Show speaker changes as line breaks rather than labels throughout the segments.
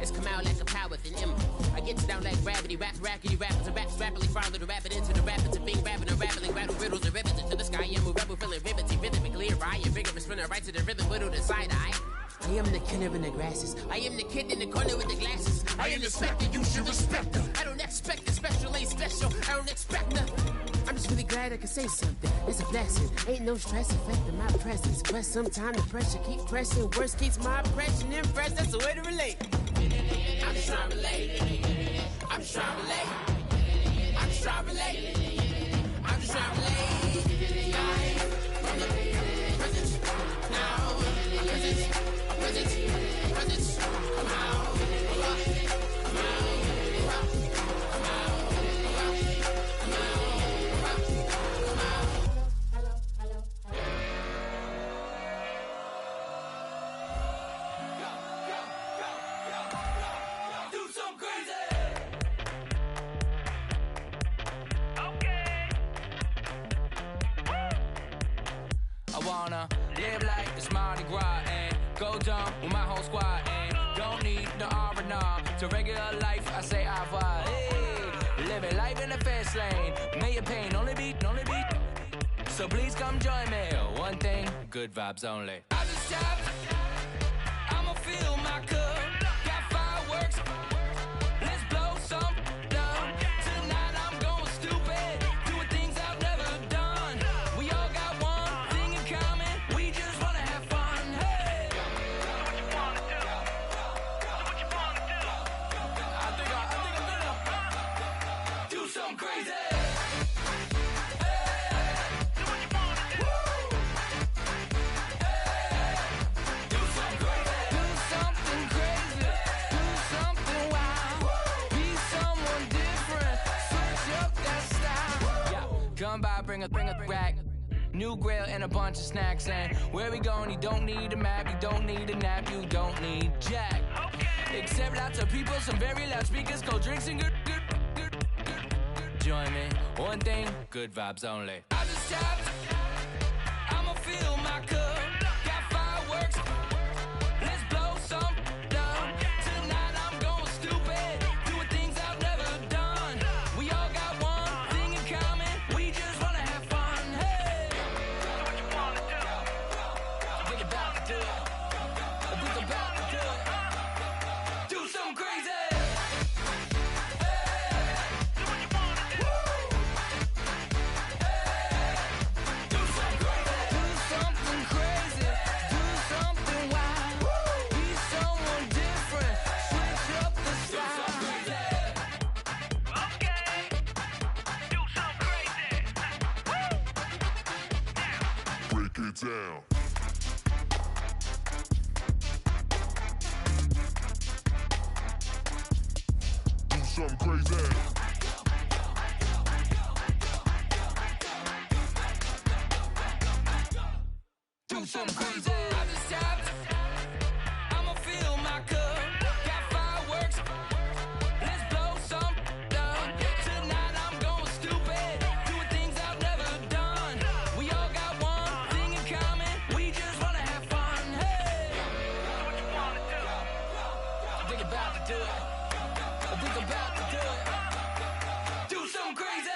It's come out like a power within him. I get down like gravity, rackety rappers and raps rapidly follow the rapid into the rapids of being rapping and rapping, rattle riddles and rivets into the sky. I'm a rebel, feeling rhythmically right and vigorous, spinning right to the rhythm, widow the side eye. I am the killer in the grasses. I am the kid in the corner with the glasses. I am the specter, you should respect her. I don't expect the special, ain't special. I don't expect nothing. I'm just really glad I can say something. It's a blessing. Ain't no stress affecting my presence. But sometimes the pressure keep pressing. Worst keeps my impression impressed. That's the way to relate. I'm just trying to relate. I'm just trying to relate. I'm just trying to relate. I'm just trying to relate. From the presence now. Presence. Come out.
Live like it's Mardi Gras and go dumb with my whole squad and don't need the R&R to regular life. I say au revoir. Hey, living life in the fast lane. May your pain only be. So please come join me. One thing, good vibes only. I just tapped. I'ma fill my cup. Got fireworks. Let's blow some down. Tonight I'm going stupid. Doing things I've never done. We all got one thing in common. We just wanna have fun. Hey. Do what you wanna do. Do what you wanna do. I think I'm gonna do something crazy. Come by, bring a rack. New grill and a bunch of snacks. And where we going, you don't need a map. You don't need a nap, you don't need jack. Except lots of people, some very loud speakers, cold drinks and good. Join me, one thing, good vibes only. I just tapped, I'ma fill my cup. Got fireworks, let's blow some down. Tonight I'm going stupid, doing things I've never done. We all got one thing in common. We just wanna have fun. Hey, do what you wanna do. Think about to do it. Think about to do it. Do something crazy.
Down. Do something crazy.
Do something crazy. I just tapped. I'ma fill my cup. Got fireworks. Let's blow some down. Tonight I'm going stupid. Doing things I've never done. We all got one thing in common. We just wanna have fun. Hey, do what you wanna do. Think about to do it. Think about to do it. Do something crazy.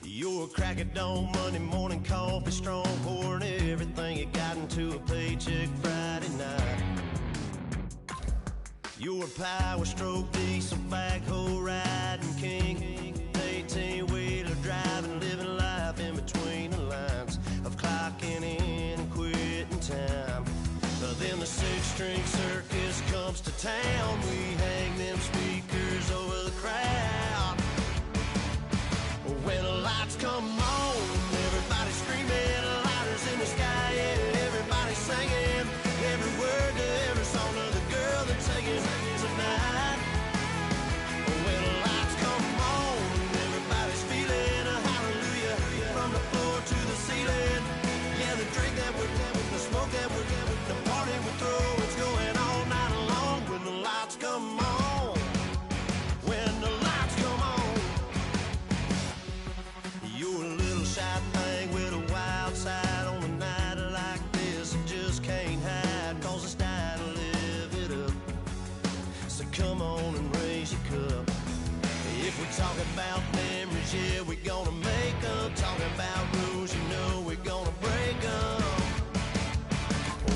You're a crack at dawn, Monday morning coffee strong, pouring everything you got into a paycheck Friday night. You're a power stroke, diesel backhoe riding king, 18-wheeler driving, living life in between the lines of clocking in and quitting time. Then the six-string circus comes to town. We hang them speakers about memories, yeah, we're gonna make them. Talking about rules, you know we're gonna break them.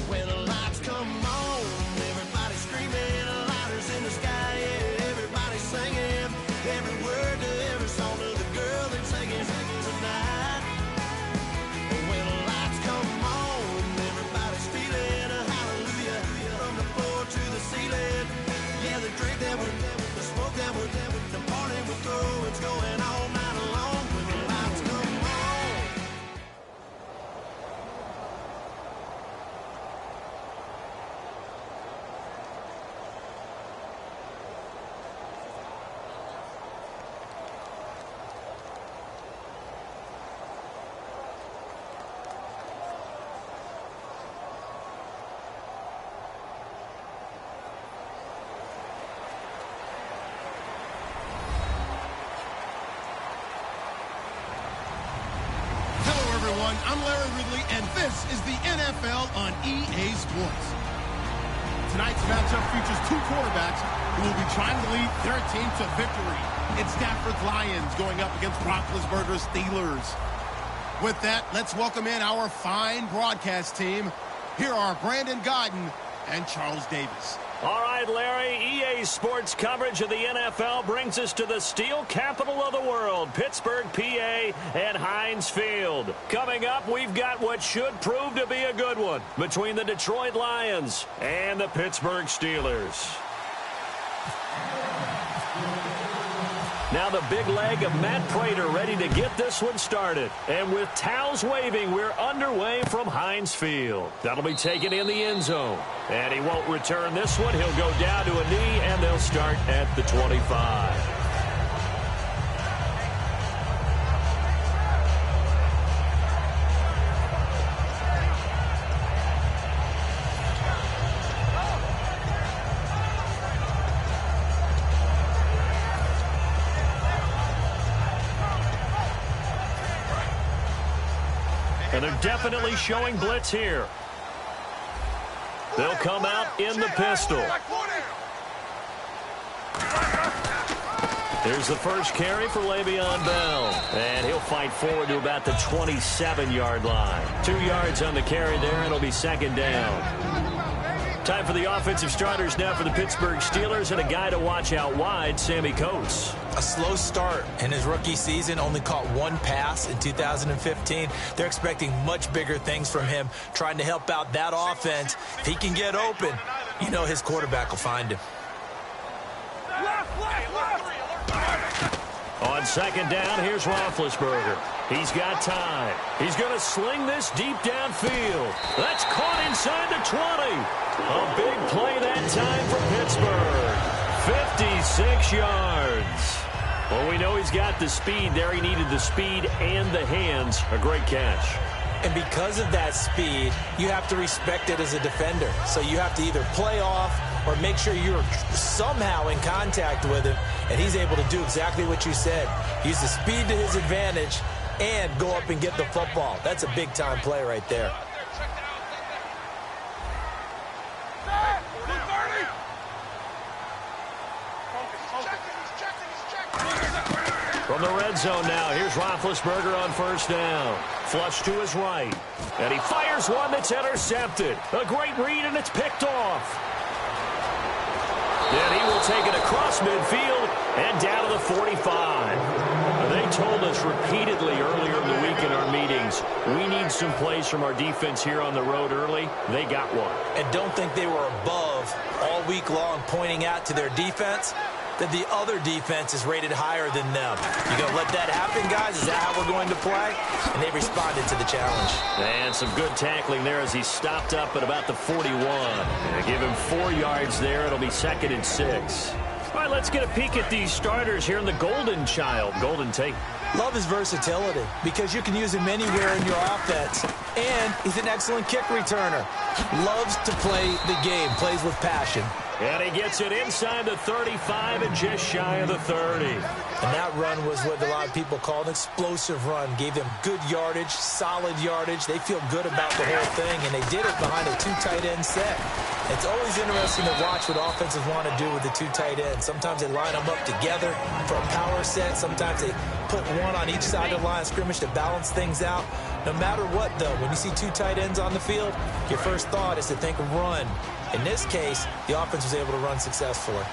When the lights come on, everybody screaming, lighters in the sky, yeah, everybody singing. Every word to every song to the girl that's singing tonight. When the lights come on, everybody's feeling a hallelujah from the floor to the ceiling. Yeah, the drink that we're, the smoke that we're, the party we're throwing, it's going all night long. When the lights come on.
I'm Larry Ridley, and this is the NFL on EA Sports. Tonight's matchup features two quarterbacks who will be trying to lead their team to victory. It's Stafford's Lions going up against Roethlisberger's Steelers. With that, let's welcome in our fine broadcast team. Here are Brandon Godden and Charles Davis.
All right, Larry, EA Sports coverage of the NFL brings us to the steel capital of the world, Pittsburgh, PA, and Heinz Field. Coming up, we've got what should prove to be a good one between the Detroit Lions and the Pittsburgh Steelers. Now the big leg of Matt Prater ready to get this one started. And with towels waving, we're underway from Heinz Field. That'll be taken in the end zone. And he won't return this one. He'll go down to a knee, and they'll start at the 25. And they're definitely showing blitz here. They'll come out in the pistol. Here's the first carry for Le'Veon Bell. And he'll fight forward to about the 27-yard line. 2 yards on the carry there, and it'll be second down. Time for the offensive starters now for the Pittsburgh Steelers, and a guy to watch out wide, Sammy Coates.
A slow start in his rookie season, only caught one pass in 2015. They're expecting much bigger things from him, trying to help out that offense. If he can get open, you know his quarterback will find him.
On second down, here's Roethlisberger. He's got time. He's going to sling this deep downfield. That's caught inside the 20. A big play that time for Pittsburgh. 56 yards. Well, we know he's got the speed there. He needed the speed and the hands. A great catch.
And because of that speed, you have to respect it as a defender. So you have to either play off or make sure you're somehow in contact with him, and he's able to do exactly what you said. Use the speed to his advantage and go up and get the football. That's a big-time play right there.
From the red zone now, here's Roethlisberger on first down. Flush to his right. And he fires one that's intercepted. A great read, and it's picked off. And he will take it across midfield and down to the 45. They told us repeatedly earlier in the week in our meetings, we need some plays from our defense here on the road early. They got one.
And don't think they were above all week long, pointing out to their defense that the other defense is rated higher than them. You going to let that happen, guys? Is that how we're going to play? And they responded to the challenge.
And some good tackling there as he stopped up at about the 41. And give him 4 yards there. It'll be second and 6. All right, let's get a peek at these starters here in the Golden Child. Golden, take.
Love his versatility because you can use him anywhere in your offense. And he's an excellent kick returner. Loves to play the game, plays with passion.
And he gets it inside the 35 and just shy of the 30.
And that run was what a lot of people call an explosive run. Gave them good yardage, solid yardage. They feel good about the whole thing, and they did it behind a 2 tight end set. It's always interesting to watch what offenses want to do with the 2 tight ends. Sometimes they line them up together for a power set. Sometimes they put one on each side of the line of scrimmage to balance things out. No matter what, though, when you see 2 tight ends on the field, your first thought is to think run. In this case, the offense was able to run successfully.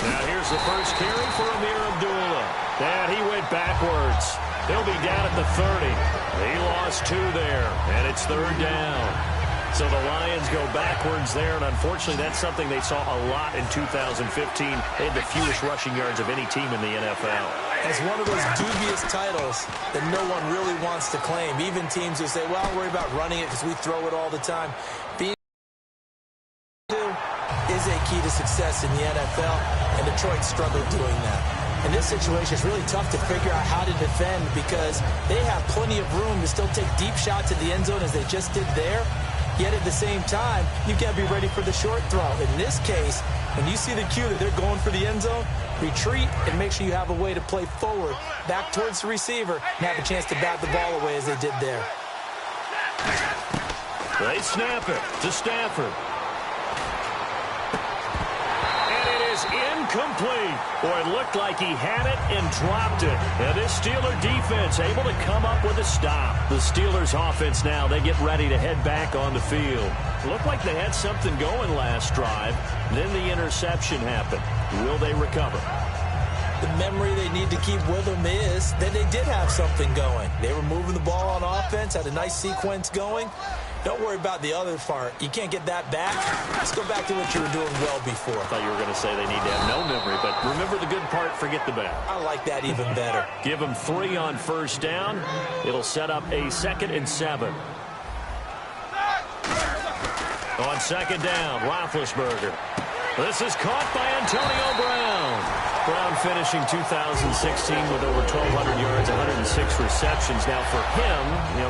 Now here's the first carry for Amir Abdullah. And he went backwards. He'll be down at the 30. He lost 2 there, and it's 3rd down. So the Lions go backwards there, and unfortunately that's something they saw a lot in 2015. They had the fewest rushing yards of any team in the NFL.
It's one of those dubious titles that no one really wants to claim. Even teams who say, well, I'll worry about running it because we throw it all the time. Being is a key to success in the NFL, and Detroit struggled doing that. In this situation, it's really tough to figure out how to defend because they have plenty of room to still take deep shots at the end zone as they just did there. Yet at the same time, you've got to be ready for the short throw. In this case, when you see the cue that they're going for the end zone, retreat and make sure you have a way to play forward, back towards the receiver, and have a chance to bat the ball away as they did there.
They snap it to Stafford. Incomplete. Boy, it looked like he had it and dropped it. And this Steeler defense able to come up with a stop. The Steelers offense now, they get ready to head back on the field. Looked like they had something going last drive. Then the interception happened. Will they recover?
The memory they need to keep with them is that they did have something going. They were moving the ball on offense, had a nice sequence going. Don't worry about the other part. You can't get that back. Let's go back to what you were doing well before.
I thought you were going to say they need to have no memory, but remember the good part, forget the bad.
I like that even better.
Give them 3 on first down. It'll set up a 2nd and 7. On 2nd down, Roethlisberger. This is caught by Antonio Brown. Brown finishing 2016 with over 1,200 yards, 106 receptions. Now for him,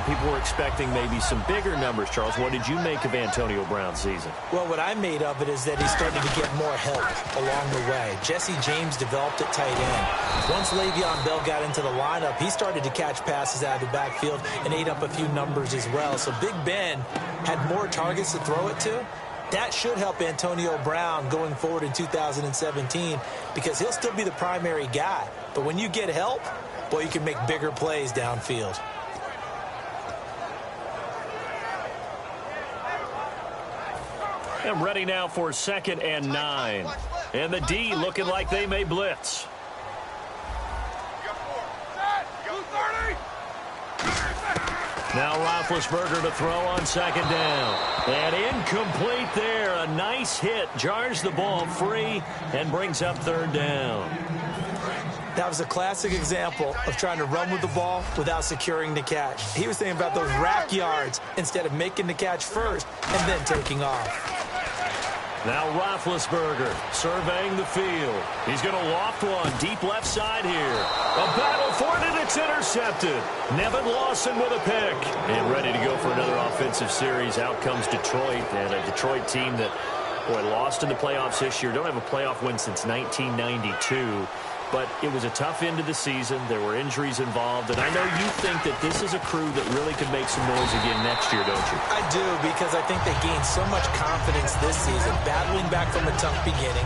people were expecting maybe some bigger numbers, Charles. What did you make of Antonio Brown's season?
Well, what I made of it is that he started to get more help along the way. Jesse James developed at tight end. Once Le'Veon Bell got into the lineup, he started to catch passes out of the backfield and ate up a few numbers as well. So Big Ben had more targets to throw it to. That should help Antonio Brown going forward in 2017 because he'll still be the primary guy. But when you get help, boy, you can make bigger plays downfield.
And ready now for 2nd and 9. And the D looking like they may blitz. Now Roethlisberger to throw on 2nd down. And incomplete there. A nice hit. Jars the ball free and brings up 3rd down.
That was a classic example of trying to run with the ball without securing the catch. He was thinking about those rack yards instead of making the catch first and then taking off.
Now Roethlisberger surveying the field. He's going to loft one deep left side here. A battle for it, and it's intercepted. Nevin Lawson with a pick. And ready to go for another offensive series. Out comes Detroit, and a Detroit team that, boy, lost in the playoffs this year. Don't have a playoff win since 1992. But it was a tough end of the season. There were injuries involved. And I know you think that this is a crew that really could make some noise again next year, don't you?
I do, because I think they gained so much confidence this season, battling back from a tough beginning,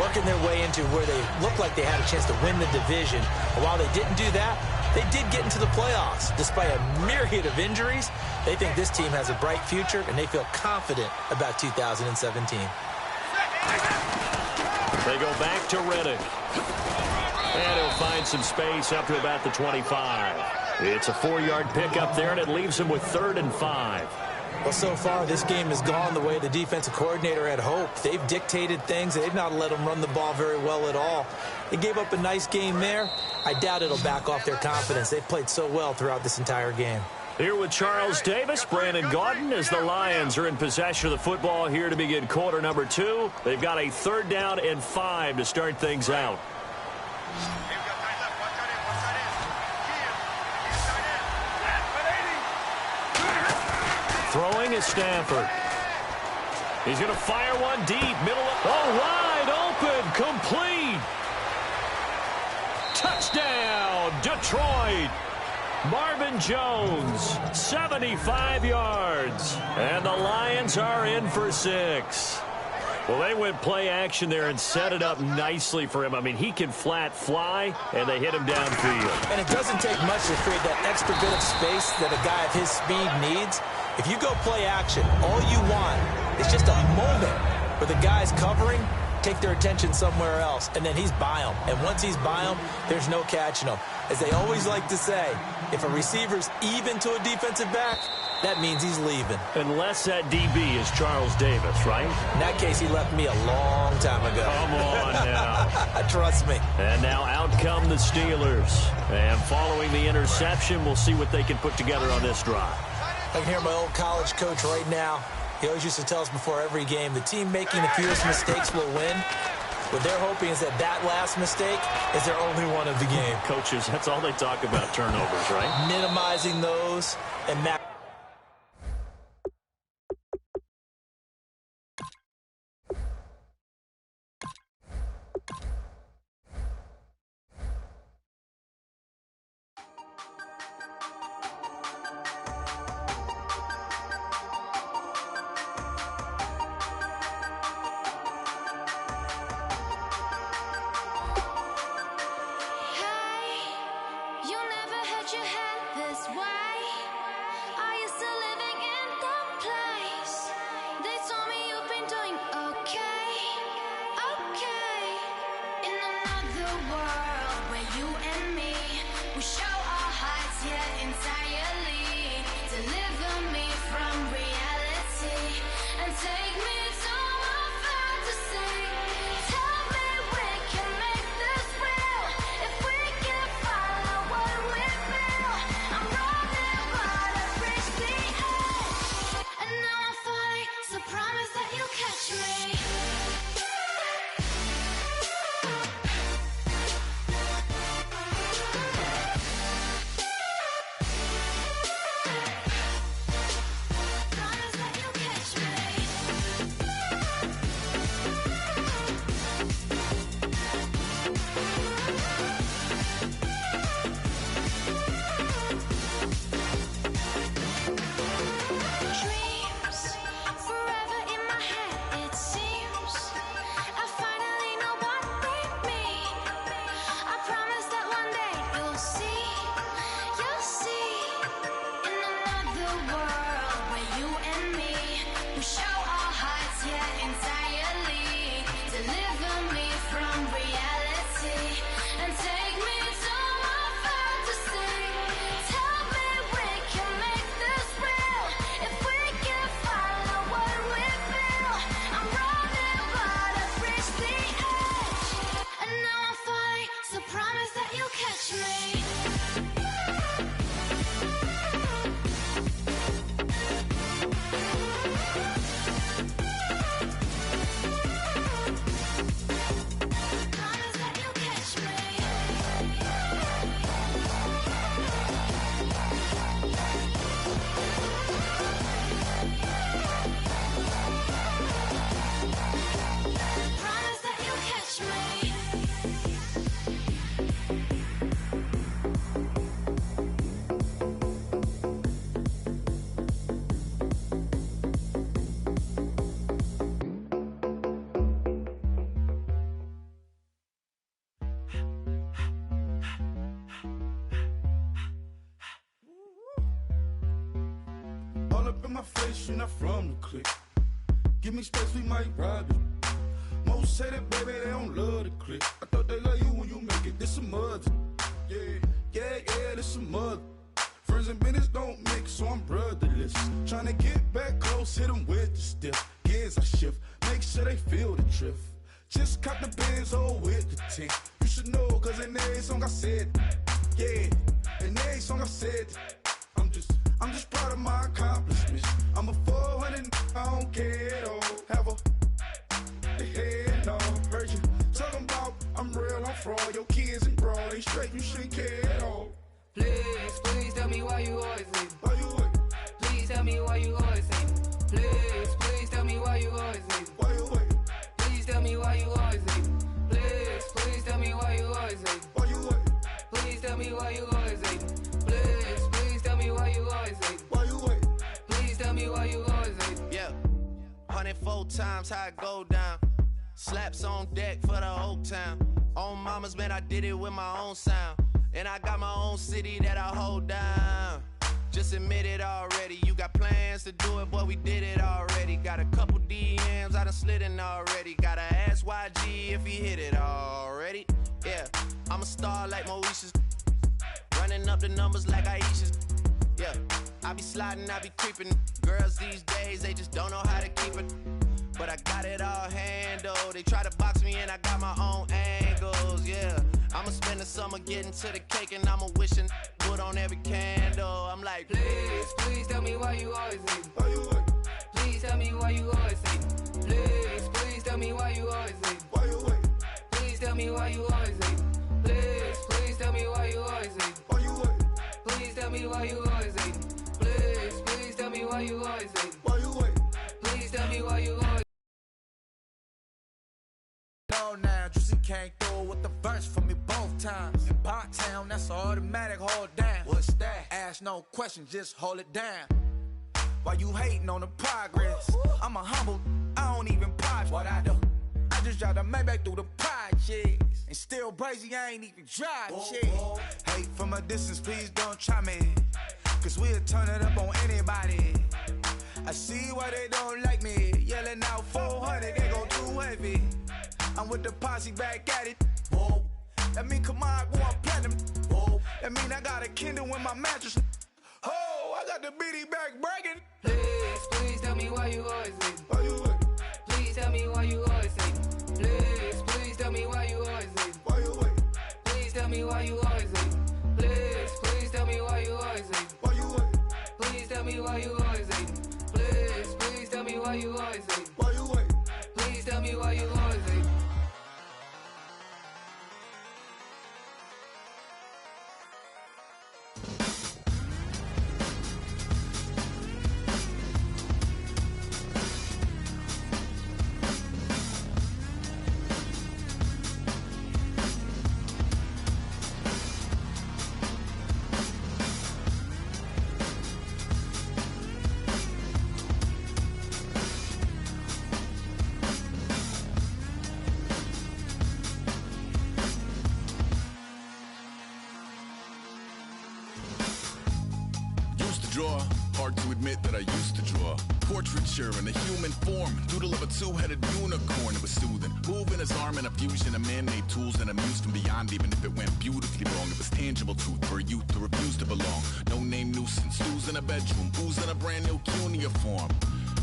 working their way into where they looked like they had a chance to win the division. And while they didn't do that, they did get into the playoffs. Despite a myriad of injuries, they think this team has a bright future, and they feel confident about 2017.
They go back to Reddick. And he'll find some space up to about the 25. It's a 4-yard pickup there, and it leaves him with 3rd and 5.
Well, so far, this game has gone the way the defensive coordinator had hoped. They've dictated things. They've not let them run the ball very well at all. They gave up a nice game there. I doubt it'll back off their confidence. They've played so well throughout this entire game.
Here with Charles Davis, Brandon Gaudin, as the Lions are in possession of the football here to begin quarter number 2. They've got a 3rd down and 5 to start things out. Throwing is Stafford. He's going to fire one deep, middle of, wide open, complete. Touchdown, Detroit. Marvin Jones, 75 yards. And the Lions are in for 6. Well, they went play action there and set it up nicely for him. I mean, he can flat fly, and they hit him downfield.
And it doesn't take much to create that extra bit of space that a guy of his speed needs. If you go play action, all you want is just a moment where the guy's covering, take their attention somewhere else, and then he's by him. And once he's by him, there's no catching him. As they always like to say, if a receiver's even to a defensive back, that means he's leaving. Unless that DB is Charles Davis, right? In that case, he left me a long time ago. Come on now. Trust me. And now out come the Steelers. And following the interception, we'll see what they can put together on this drive. I can hear my old college coach right now. He always used to tell us before every game, the team making the fewest mistakes will win. What they're hoping is that that last mistake is their only one of the game. Coaches, that's all they talk about, turnovers, right? Minimizing those and
face, you're not from the clique. Give me space, we might ride it. Most say that, baby, they don't love the clique. I thought they love you when you make it. This some mud. Yeah, this some mud. Friends and business don't mix, so I'm brotherless. Tryna get back close, hit them with the stiff. Gears I shift, make sure they feel the drift. Just cop the Benz, oh, with the tint. You should know, cause in every song I said, yeah, in every song I said, I'm just proud of my accomplishments. I'm a 400, I don't care at all. Have a head, no, heard you talking about I'm real, I'm fraud. Your kids and broad, they straight, you shouldn't care at all.
Please tell me why you always leave.
Why you wait?
Please tell me why you always leave.
Please tell me why you always hate.
Why you wait?
Please tell me why you always hate. Please tell me why you always hate.
Why you wait?
Please tell me why you always hate. Please tell me why you always hate.
Why you wait?
Please tell me why you always hate.
Yeah, 104 times how it go down. Slaps on deck for the whole town. On mamas, man, I did it with my own sound. And I got my own city that I hold down. Just admit it already. You got plans to do it, boy, we did it already. Got a couple DMs, I done slid in already. Gotta ask YG if he hit it already. Yeah, I'm a star like Moesha's. Running up the numbers like Aisha's. Yeah, I be sliding, I be creeping. Girls these days, they just don't know how to keep it. But I got it all handled. They try to box me in, I got my own angles, yeah. I'ma spend the summer getting to the cake and I'ma wishing put on every candle. I'm like,
Please tell me why you always hate.
Why you wait?
Please tell me why you always hate. Please tell me why you always hate.
Why you wait?
Please tell me why you always hate. Please tell me why you always hate.
Why you wait?
Please tell me why you always hate. Please tell me why you always hate.
Why you wait?
Please tell me why you always.
No, now Juicy came through with the verse for me both times. In Bot-Town, that's automatic, hold down. What's that? Ask no question, just hold it down. Why you hating on the progress? I'm a humble, I don't even pop. What I do? I just drive the Maybach through the projects. And still crazy, I ain't even drive shit. Hate from a distance, please don't try me. Cause we'll turn it up on anybody. I see why they don't like me. Yelling out 400, they go too heavy. I'm with the posse back at it. Whoa. That mean come on, go on platinum. Whoa. That mean I got a Kindle in my mattress. Oh, I got the BD back bragging.
Please tell me why you always hate.
Why you wait?
Please tell me why you always hate. Please tell me why you always hate.
Why you wait?
Please tell me why you always hate. Please tell me why you always hate.
Why you wait?
Please tell me why you always hate. Please tell me why you always hate.
Why you wait?
Please tell me why you always hate.
Draw, hard to admit that I used to draw. Portraiture in a human form, doodle of a two-headed unicorn. It was soothing, moving his arm in a fusion of man-made tools and amused from beyond. Even if it went beautifully wrong, it was tangible truth for a youth who refused to belong. No-name nuisance, who's in a bedroom, who's in a brand new cuneiform.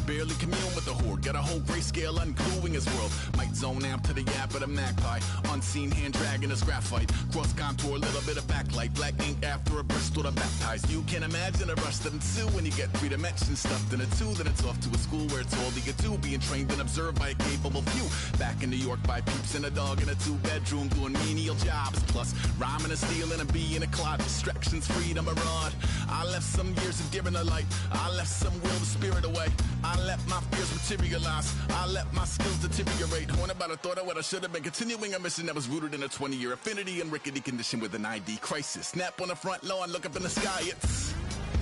Barely commune with the horde, got a whole grayscale ungluing his world. Might zone out to the yap of the magpie, unseen hand dragging his graphite. Cross contour, little bit of backlight, black ink after a Bristol to baptize. You can imagine a rush that ensue when you get 3 dimensions stuffed in a 2. Then it's off to a school where it's all you can do, being trained and observed by a capable few. Back in New York by peeps and a dog in a 2-bedroom, doing menial jobs. Plus rhyming and stealing and being a clod, distractions, freedom, a rod. I left some years of giving a light, I left some will, the spirit away. I let my fears materialize, I let my skills deteriorate. Horn about a thought of what I should have been, continuing a mission that was rooted in a 20-year affinity and rickety condition with an ID crisis. Snap on the front lawn, look up in the sky, it's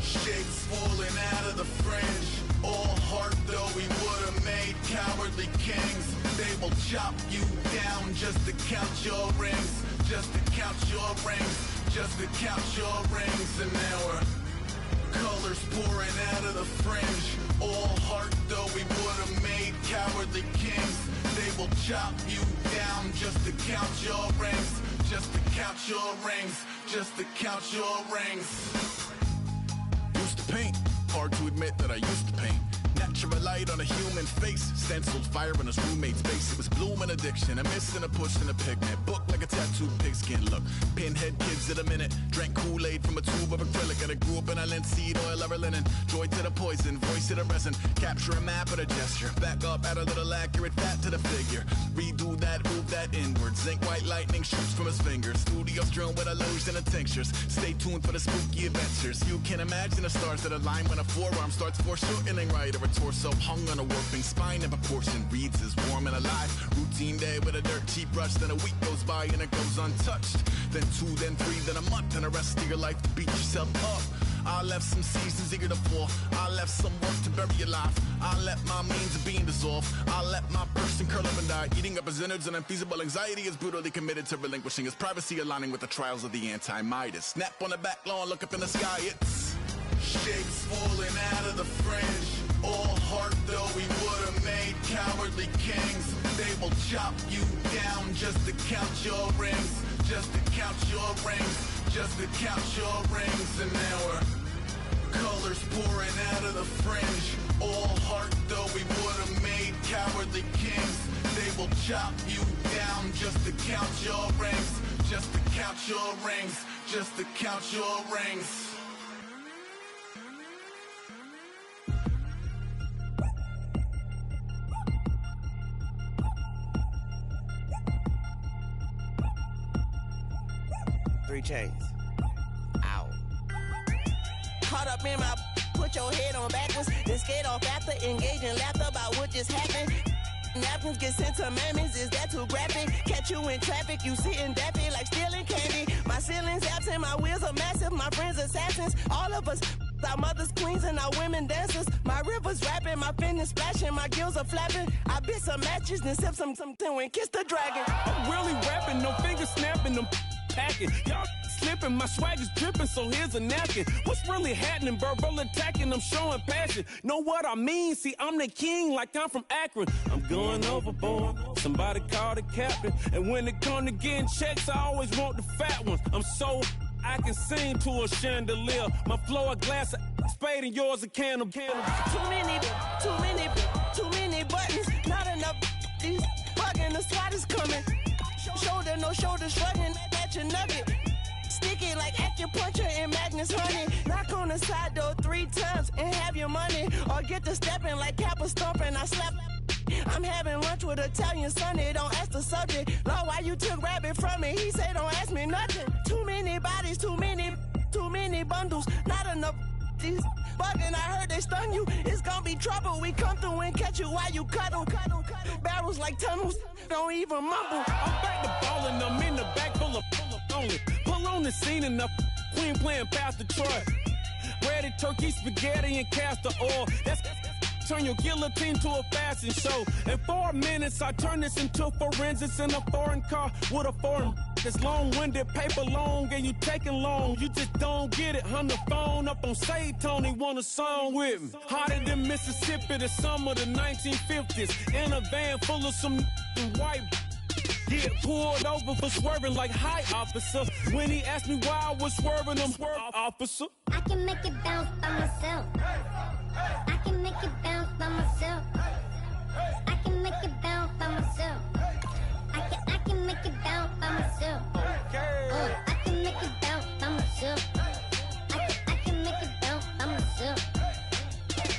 shapes falling out of the fringe. All heart though we would have made cowardly kings. They will chop you down just to count your rings, just to count your rings, just to count your rings. And now we're colors pouring out of the fringe. All heart though we would have made cowardly kings. They will chop you down just to count your rings, just to count your rings, just to count your rings. Used to paint, hard to admit that I used to paint. Natural light on a human face, stenciled fire in his roommate's face. It was blooming addiction, a miss and a push and a pigment. Book like a tattooed pigskin look. skinhead kids in a minute. Drank Kool-Aid from a tube of acrylic, and I grew up in a linseed oil ever linen. Joy to the poison, voice to the resin. Capture a map of a gesture. Back up, add a little accurate fat to the figure. Redo that, move that inward. Zinc white lightning shoots from his fingers. Studio strewn with a lotion and tinctures. Stay tuned for the spooky adventures. You can imagine the stars that align when a forearm starts foreshortening right, or a torso hung on a warping spine in proportion. Reads as warm and alive. Routine day with a dirt cheap brush. Then a week goes by and it goes untouched. Then 2, then 3, then a month, and the rest of your life to beat yourself up. I left some seasons eager to fall. I left some work to bury your life. I let my means of being dissolve. I let my person curl up and die. Eating up his innards and unfeasible anxiety is brutally committed to relinquishing his privacy, aligning with the trials of the anti-Midas. Snap on the back lawn, look up in the sky, it's shapes falling out of the fringe. All heart though we would've made cowardly kings. They will chop you down just to count your rings. Just to count your rings. Just to count your rings. And now we're colors pouring out of the fringe. All heart though we would've made cowardly kings. They will chop you down just to count your rings. Just to count your rings. Just to count your rings.
3 chains. Ow. Caught up in my, put your head on backwards, then skate off after, engage in laughter about what just happened. Napkins get sent to mammies, is that too graphic? Catch you in traffic, you sitting daffy like stealing candy. My ceiling's absent, my wheels are massive, my friends assassins. All of us, our mothers queens and our women dancers. My rivers rapping, my fingers splashing, my gills are flapping. I bit some matches, then sip some and kiss the dragon.
I'm really rapping, no fingers snapping, them packing. Y'all slipping, my swag is dripping, so here's a napkin. What's really happening? Verbal attacking, I'm showing passion. Know what I mean? See, I'm the king like I'm from Akron. I'm going overboard, somebody call the captain. And when it come to getting checks, I always want the fat ones. I'm so I can sing to a chandelier. My flow a glass of spade and yours a can of candle.
Too many buttons, not enough. These bugging, the SWAT is coming. Shoulder, no shoulder, shrugging at your nugget. Sticky like acupuncture and Magnus honey. Knock on the side door 3 times and have your money. Or get to stepping like Kappa stomping. I slap. I'm having lunch with Italian Sonny. Don't ask the subject. Lord, why you took rabbit from me? He say don't ask me nothing. Too many bodies, too many bundles. Not enough. These bugging, I heard they stun you. It's gonna be trouble. We come through and catch you while you cuddle. Barrels like tunnels. Don't even mumble.
I'm back to ballin', I'm in the back full of only. Pull on the scene and the queen playing Pastor Troy. Breaded turkey, spaghetti, and castor oil. That's turn your guillotine to a fashion show. In 4 minutes, I turn this into forensics in a foreign car with a foreign. It's long-winded, paper long, and you taking long. You just don't get it. On the phone up on Say Tony, want a song with me. Hotter than Mississippi, the summer of the 1950s. In a van full of some white. Get pulled over for swerving like hi, officer. When he asked me why I was swerving, I'm officer.
I can make it bounce by myself. I can make it bounce by myself. I can make it bounce by myself. I can make it bounce by myself. I can make it bounce by myself. I can make it bounce by myself.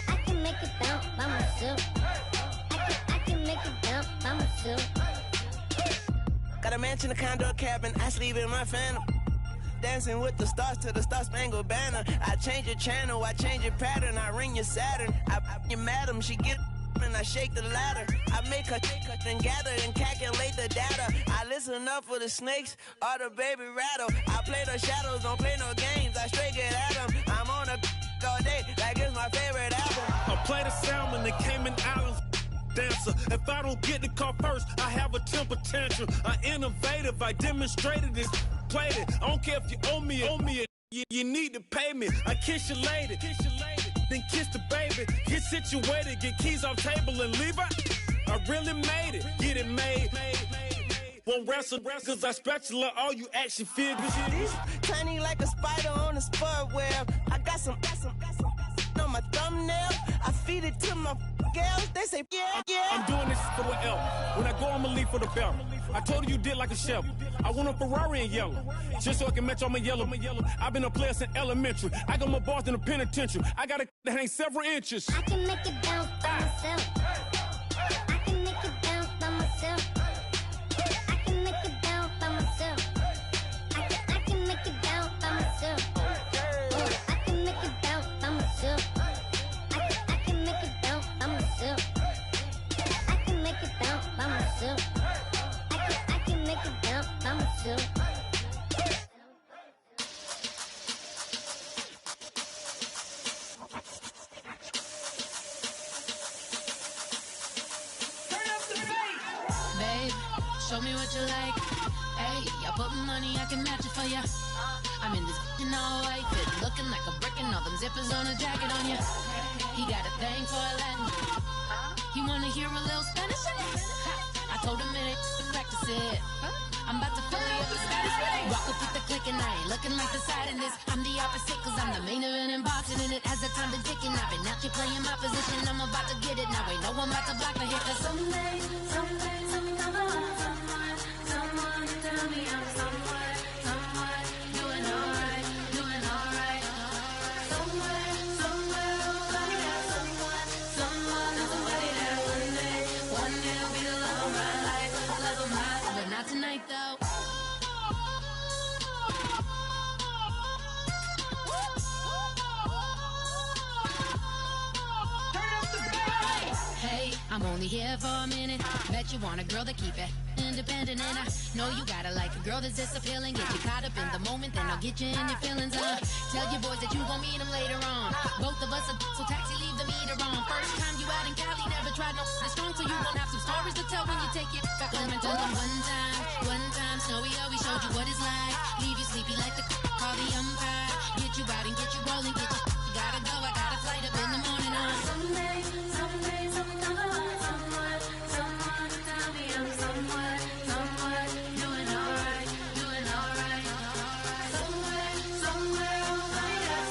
I can make it bounce by myself. I can make it bounce by myself.
Got a mansion, a condo, a cabin. I sleep in my phantom. Dancing with the stars to the Star-Spangled Banner. I change your channel, I change your pattern. I ring your Saturn. I your madam, she get and I shake the ladder. I make her and gather and calculate the data. I listen up for the snakes or the baby rattle. I play the shadows, don't play no games. I straight get at them. I'm on a all day like it's my favorite album.
I play the Salmon, the Cayman Islands. Dancer. If I don't get the car first, I have a temper tantrum. I innovative, I demonstrated this, played it. I don't care if you owe me it. You need to pay me. I kiss your lady, then kiss the baby. Get situated, get keys off table and leave her. I really made it, get it made. Won't wrestle, cause I spatula all you action figures.
Tiny like a spider on a spud web. I got some on my thumbnail. I feed it to my girls. They say, yeah, yeah.
I'm doing this for the L. When I go, I'ma leave for the bell. I told her you did like a chef. I want a Ferrari in yellow, just so I can match all my yellow. I've been a player since elementary. I got more bars than a penitentiary. I got a that hangs several inches.
I can make it bounce by myself. I can make it bounce by myself. I can make it bounce by myself. I can make it bounce by myself. I can make it bounce by myself. I can make it bounce by myself. I can make it bounce by myself. I can make it bounce by myself.
Show me what you like. Hey, I put money, I can match it for ya. I'm in this all white fit, looking like a brick and all them zippers on a jacket on ya. He got a thing for a Latin. He wanna hear a little Spanish? I told him it ain't practice it. I'm about to fill you up with Spanish. Walk up with the click and I ain't looking like the side in this. I'm the opposite cause I'm the main event in boxing and it has the time been ticking. I've been out here playing my position, I'm about to get it. Now ain't no one about to block me here cause someday, someone tell me I'm someone doing alright. Somewhere, somebody got someone, somebody that one day will be the love of my life, but not tonight though. Hey, I'm only here for a minute. Bet you want a girl to keep it independent, and I know you gotta like a girl that's this appealing. Get you caught up in the moment, then I'll get you in your feelings. Tell your boys that you gon' meet them later on. Both of us are so taxi, leave the meter on. First time you out in Cali, never tried no strong, so you gon' have some stories to tell when you take it back home and tell them one time, Snowy always showed you what it's like. Leave you sleepy like the call the umpire. Get you out and get you rolling, get you gotta go. I got a flight up in the morning on someday, someone tell me I'm someone doing alright. Somewhere, somebody got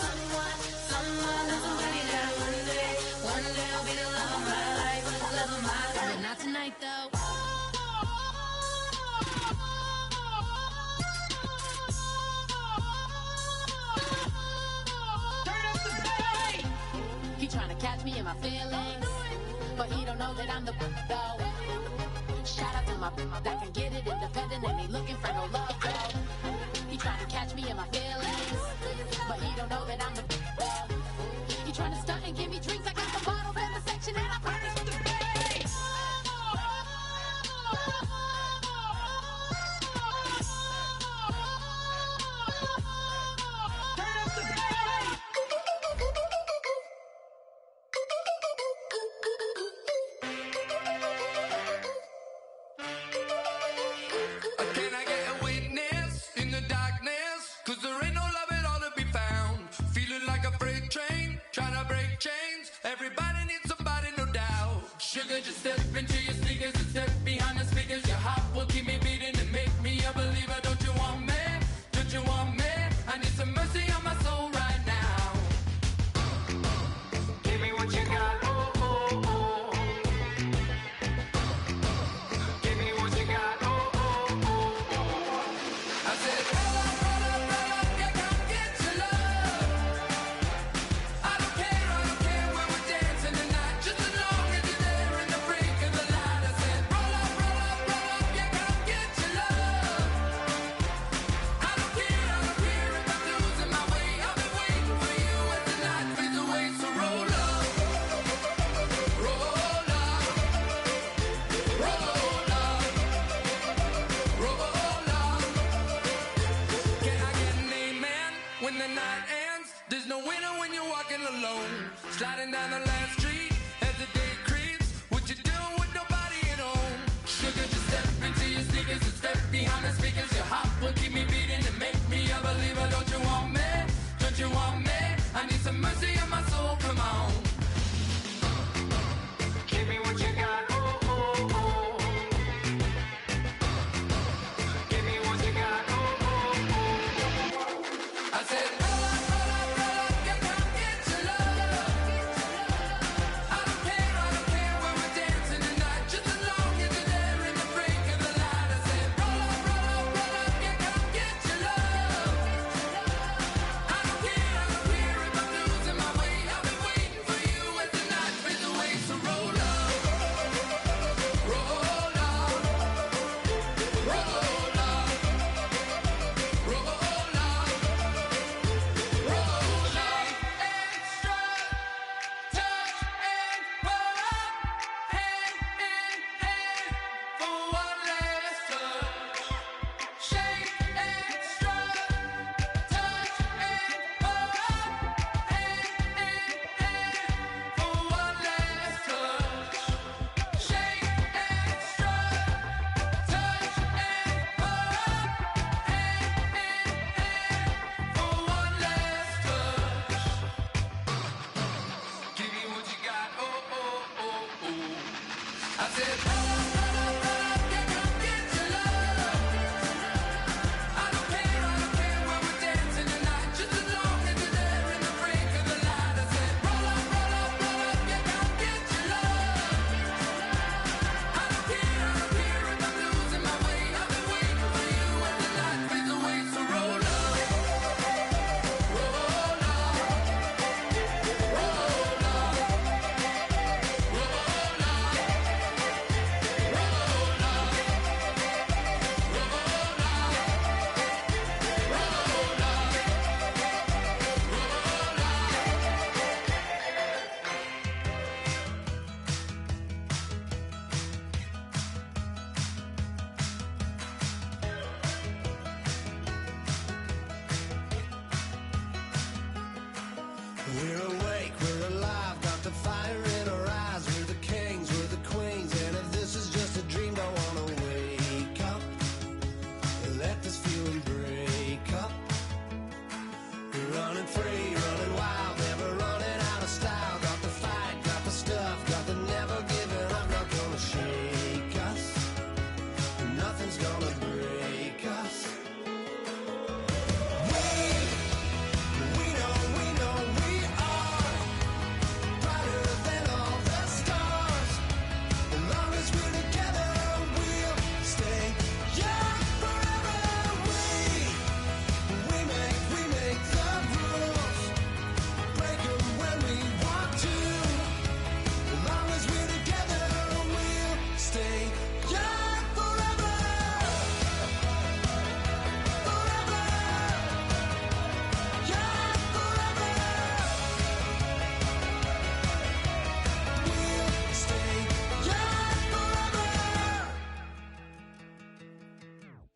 somebody that one day will be the love of my life, but not tonight though. He tryna catch me in my feelings, but he don't know that I'm the though. Shout out to my that can get it independent and he looking for no love though. He tryna catch me in my feelings, but he don't know that I'm the though. He tryna stunt and give me drinks. I got the bottles in the section and I promise to the bass.
Everybody needs somebody, no doubt. Sugar, just step into your sneakers and step behind the speakers. Your heart will keep me beating and make me a believer. Don't you want me? Don't you want me? I need some mercy on my soul right now. Give me what you got, oh, oh, oh. Give me what you got, oh, oh, oh. I said, roll up, yeah, come get your love. I don't care when we're dancing tonight, just as long as you're there in the break of the light. I said, roll up, yeah, come get your love. I don't care if I'm losing my way. I've been waiting for you as the night fades away. So roll up, roll up, roll up, roll up. Can I get an amen when the night ends? There's no winner when you're walking alone. Sliding down the last street as the day creeps. What you doing with nobody at home? Sugar, just step into your sneakers and step behind the speakers. Your heart will keep me beating and make me a believer. Don't you want me? Don't you want me? I need some mercy on my soul, come on. Give me what you got, oh, oh, oh. Give me what you got, oh, oh, oh. I said, roll up, yeah, come get your love.
We're awake, we're alive, got the fire in our eyes. We're the kings, we're the queens, and if this is just a dream, don't wanna wake up and let this feeling break up. We're running free, running wild, never running out of style. Got the fight, got the stuff, got the never giving up. Not gonna shake us, nothing's gonna break us.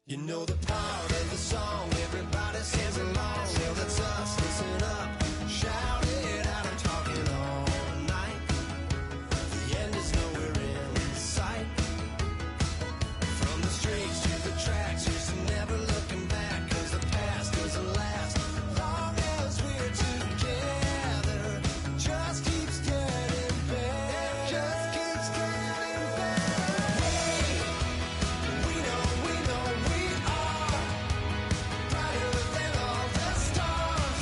You know the part of the song, everybody sings along. Well, that's us, listen up, shout it out, I'm talking all night. The end is nowhere in sight. From the streets to the tracks, here's to never looking back, cause the past doesn't last. Long as we're together, just keeps getting better. Just keeps getting better. We know we are brighter than all the stars.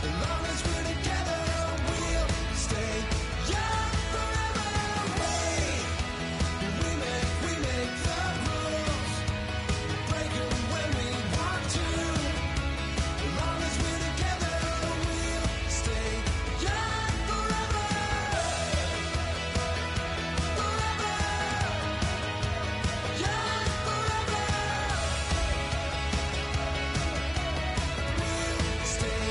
As long as we're together, we'll stay young forever. We make the rules, break them when we want to. As long as we're together, we'll stay young forever. Forever. Young forever. We'll stay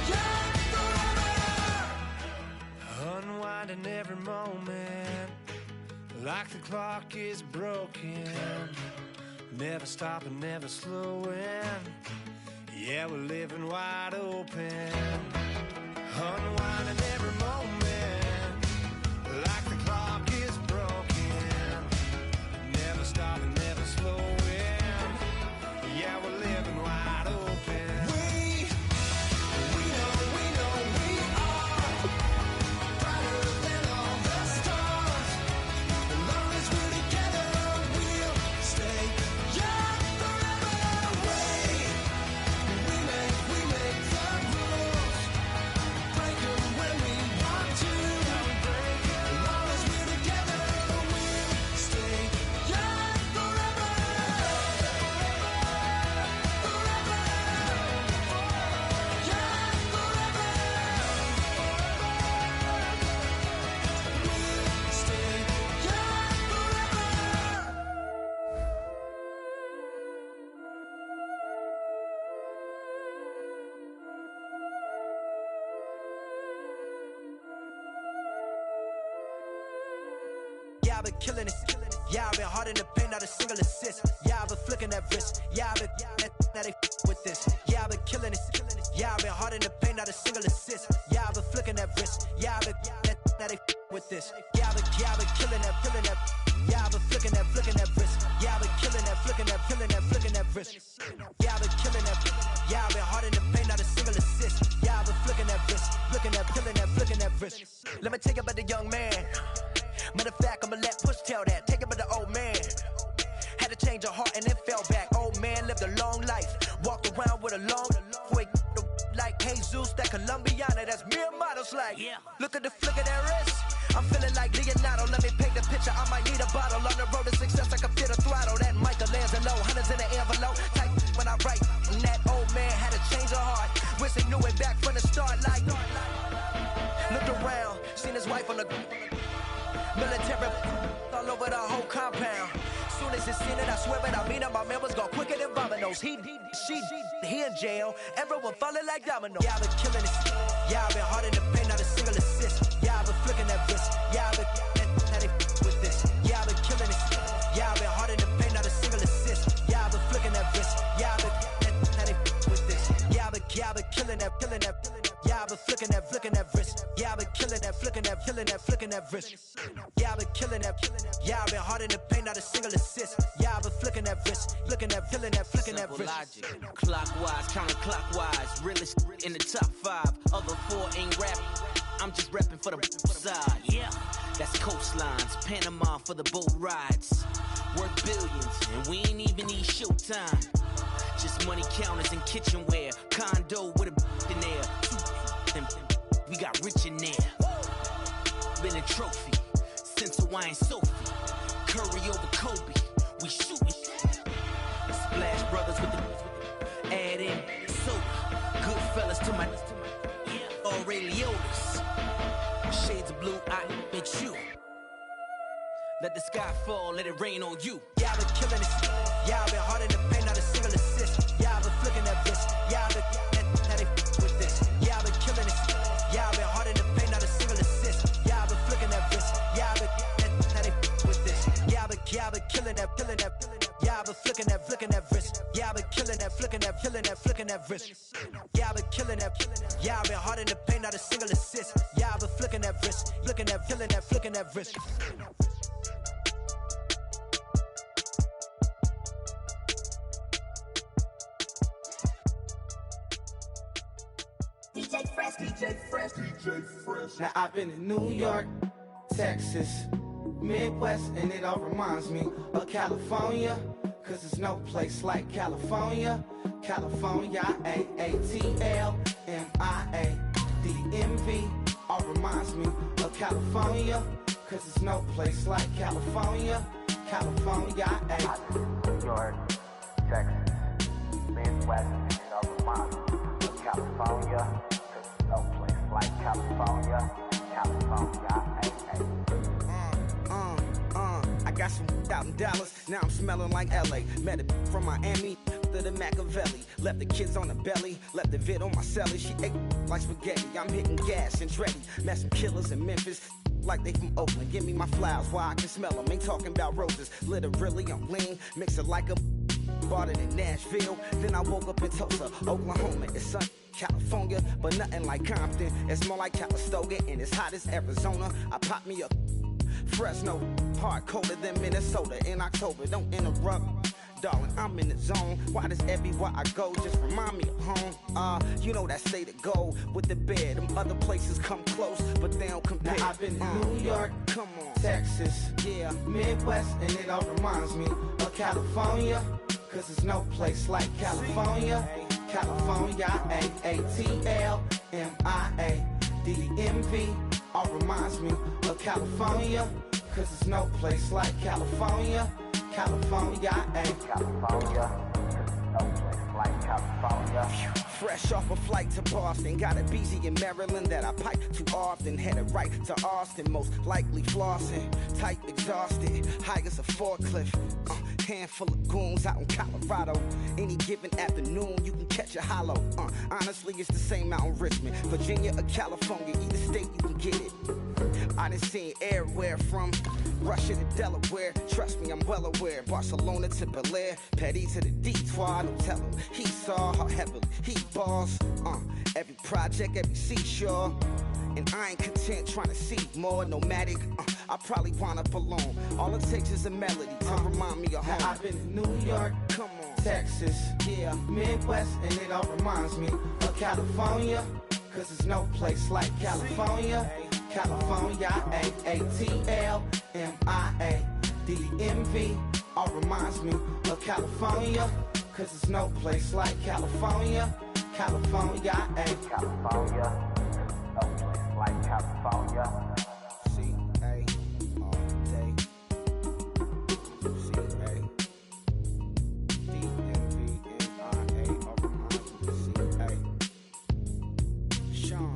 young forever. Unwinding every moment, like the clock is broken. Never stopping, never slowing. Yeah, we're living wide open. Unwinding every moment, like the clock is broken. Never stopping, never slowing. Yeah, we're living wide open. We know we are brighter than all the stars. As long as we're together, we'll stay young forever. We make the rules, break them when we want to. As long as we're together, we'll stay young forever. Forever. Young forever. We'll stay young forever. Yeah, I've been killing it. Yeah, I've been hard in the paint, not a single assist. Yeah, I've been flicking that wrist. Yeah, I've been now they with this. Yeah, I've been killing it. Yeah, I've been hard in the paint, not a single assist. Yeah, I've been flicking that wrist. Yeah, I've been now they with this. Yeah, I've been killing that. Yeah, I've been flicking that wrist. Yeah, I've been killing that, flicking that wrist. Yeah, I've been killing that. Yeah, I've been hard in the paint, not a single assist. Yeah, I've been flicking that wrist, flicking that wrist. Let me tell you about the young man. Matter of fact, I'ma let Push tell that. Take it by the old man. Had to change her heart and then fell back. Old man lived a long life. Walked around with a long quick like Jesus, that Colombiana, that's mere models like. Yeah. Look at the flick of that wrist. I'm feeling like Leonardo. Let me paint the picture. I might need a bottle. On the road to success, I can feel the throttle. That Michelangelo, hundreds in the envelope. Type when I write. And that old man had to change her heart. Wish he knew it back from the start. Like, looked around, seen his wife on the military all over the whole compound. Soon as he seen it, I swear it, I mean it, my man was gone quicker than dominoes. He in jail, everyone falling like dominoes. Yeah, I've been killing it. Yeah, I've been hard in the paint, not a single assist. Yeah, I've been flicking that wrist. Yeah, I've been now they with this. Yeah, I've been killing it. Yeah, I've been hard in the paint, not a single assist. Yeah, I've been flicking that wrist. Yeah, I've been now they with this. Yeah, I've been killing that.
Yeah, I've been flicking that wrist. Yeah, I've been killing that, flicking that wrist. Yeah, I've been killing that. Yeah, I've been hard in the paint, not a single assist. Yeah, I've been flicking that wrist, flicking that wrist.
Logic, clockwise, counterclockwise, realest in the top 5. Other 4 ain't rap. I'm just repping for the side. Yeah, that's coastlines, Panama for the boat rides. Worth billions, and we ain't even need showtime. Just money counters and kitchenware. Condo with a in there. And we got rich in there. Been a trophy since Hawaiian Sophie. Curry over Kobe. We shootin'. Splash Brothers with the add in soda. Good fellas to my Aureliotis. Shades of blue, I make you. Let the sky fall, let it rain on you.
Yeah, I've been killing it. Yeah, I've been hard in the paint, not a single assist. Yeah, I've been flicking that wrist. Yeah, I've been now they with this. Yeah, I've been killing it. Yeah, I've been hard in the paint, not a single assist. Yeah, I've been flicking that wrist. Yeah, I've been now they with this. Yeah, I've been killing that. Yeah, I've been flicking that wrist. Yeah, I've been killing that, flicking that wrist. Yeah, I've been killing that. Yeah, I've been hard in the paint, not a single assist. Yeah, I've been flicking that wrist, flicking that wrist.
DJ Fresh. Now I've been in New York, Texas, Midwest, and it all reminds me of California. Cause there's no place like California. California, AATLMIA, DMV, all reminds me of California. Cause there's no place like California. California,
New York, Texas, Midwest, and it all reminds me of California. Cause there's no place like California. California,
I got some out in Dallas, now I'm smelling like LA. Met it from Miami to the Machiavelli. Left the kids on the belly, left the vid on my celly. She ate like spaghetti, I'm hitting gas and Dreddy. Met some killers in Memphis, like they from Oakland. Give me my flowers while I can smell them. Ain't talking about roses, literally I'm lean. Mix it like a bought it in Nashville. Then I woke up in Tulsa, Oklahoma. It's sunny, California, but nothing like Compton. It's more like Calistoga, and it's hot as Arizona. I pop me a Fresno, hard colder than Minnesota in October. Don't interrupt, darling, I'm in the zone. Why does everywhere I go just remind me of home? You know that state of gold with the bed. Them other places come close, but they don't compare. Now I've been in New York, come on, Texas, yeah, Midwest, and it all reminds me of California. Cause there's no place like California. California, AATLMIA, DMV, all reminds me of California. Cause there's no place like California. California,
California, no place like California.
Fresh off a flight to Boston, got a BZ in Maryland that I pipe too often. Headed right to Austin, most likely flossing. Tight, exhausted, high as a forklift. Handful of goons out in Colorado. Any given afternoon, you can catch a hollow. Honestly, it's the same out in Richmond, Virginia or California. Either state, you can get it. I done seen everywhere from Russia to Delaware. Trust me, I'm well aware. Barcelona to Bel Air, Petty to the Detroit. Don't tell him he saw how heavily he balls. Every project, every seashore. And I ain't content trying to see more nomadic. I probably wind up alone. All it takes is a melody to remind me of home. Now I've been in New York, come on, Texas, yeah, Midwest, and it all reminds me of California. Cause there's no place like California. California, AATLMIA, DMV, all reminds me of California. Cause there's no place like California. California,
California, no place like California.
C-A, all day. C-A, D-M-V-M-I-A, all reminds me of C-A. Sean.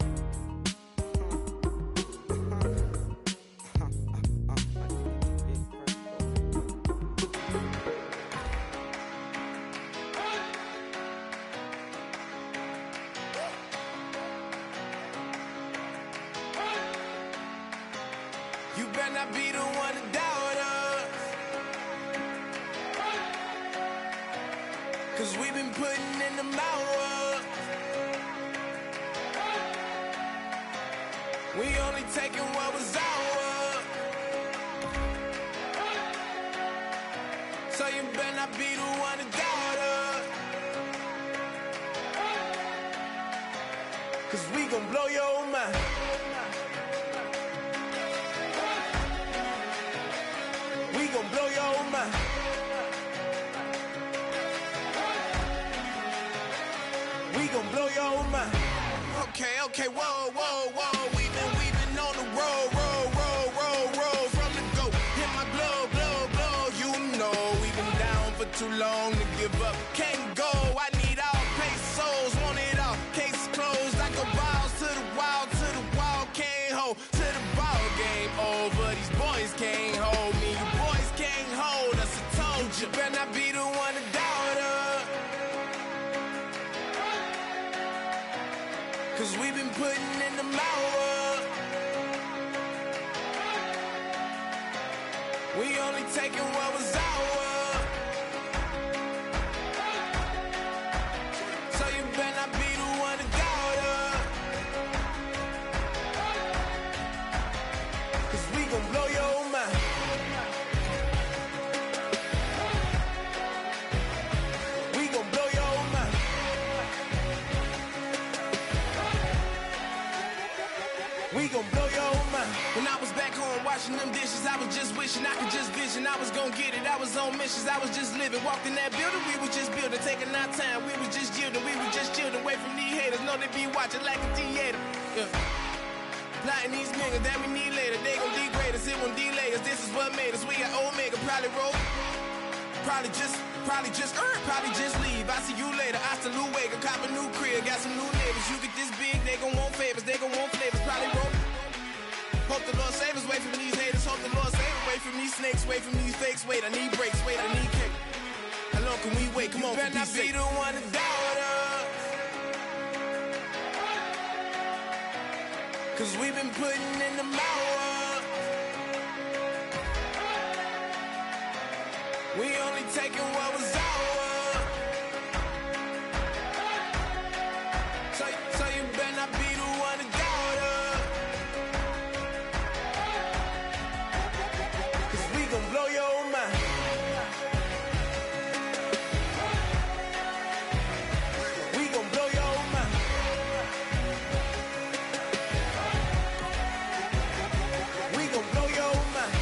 You better not be the one to doubt us, 'cause we've been putting in the hours. We only taking what was ours. So you better not be the one to doubt us. 'Cause we gon' blow your mind. We gon' blow your mind. We gon' blow your mind. Okay, whoa, whoa, whoa. We been on the road from the go. Hit my blow. You know we been down for too long to give up. Can't go. I need all pesos, want it all. Case closed. I go balls to the wall, can't hold. To the ball game over. These boys can't hold me. You boys can't hold us. I told you. Better not be the one to doubt us. 'Cause we been putting in the hours. We only taking what was ours. So you better not be the one to doubt us. 'Cause we gon' blow your mind. We gon' blow your mind. We gon' blow your mind. When I was back home washing them dishes, I was just wishing I could just vision. I was gon' get it, I was on missions, I was just living. Walked in that building, we was just building, taking our time. We was just yielding, we was just chilling. Away from these haters, know they be watching like a theater. Yeah. Plotting these niggas that we need later. They gon' degrade us, it won't delay us. This is what made us. We got Omega, probably roll. Probably just leave. I see you later. I salute Wake, cop a new crib, got some new neighbors. You get this big, they gon' want favors, they gon' want flavors. Probably roll. Hope the Lord save us, wait from these haters. Hope the Lord save us, wait from these snakes, wait from these fakes. Wait, I need breaks, wait, I need cake. How long can we wait? Come on, better not be the one to doubt us. 'Cause we been putting in the hours. We only taking what was ours. So you better not be the one to doubt us. 'Cause we gon' blow your mind. We gon' blow your mind. We gon' blow your mind.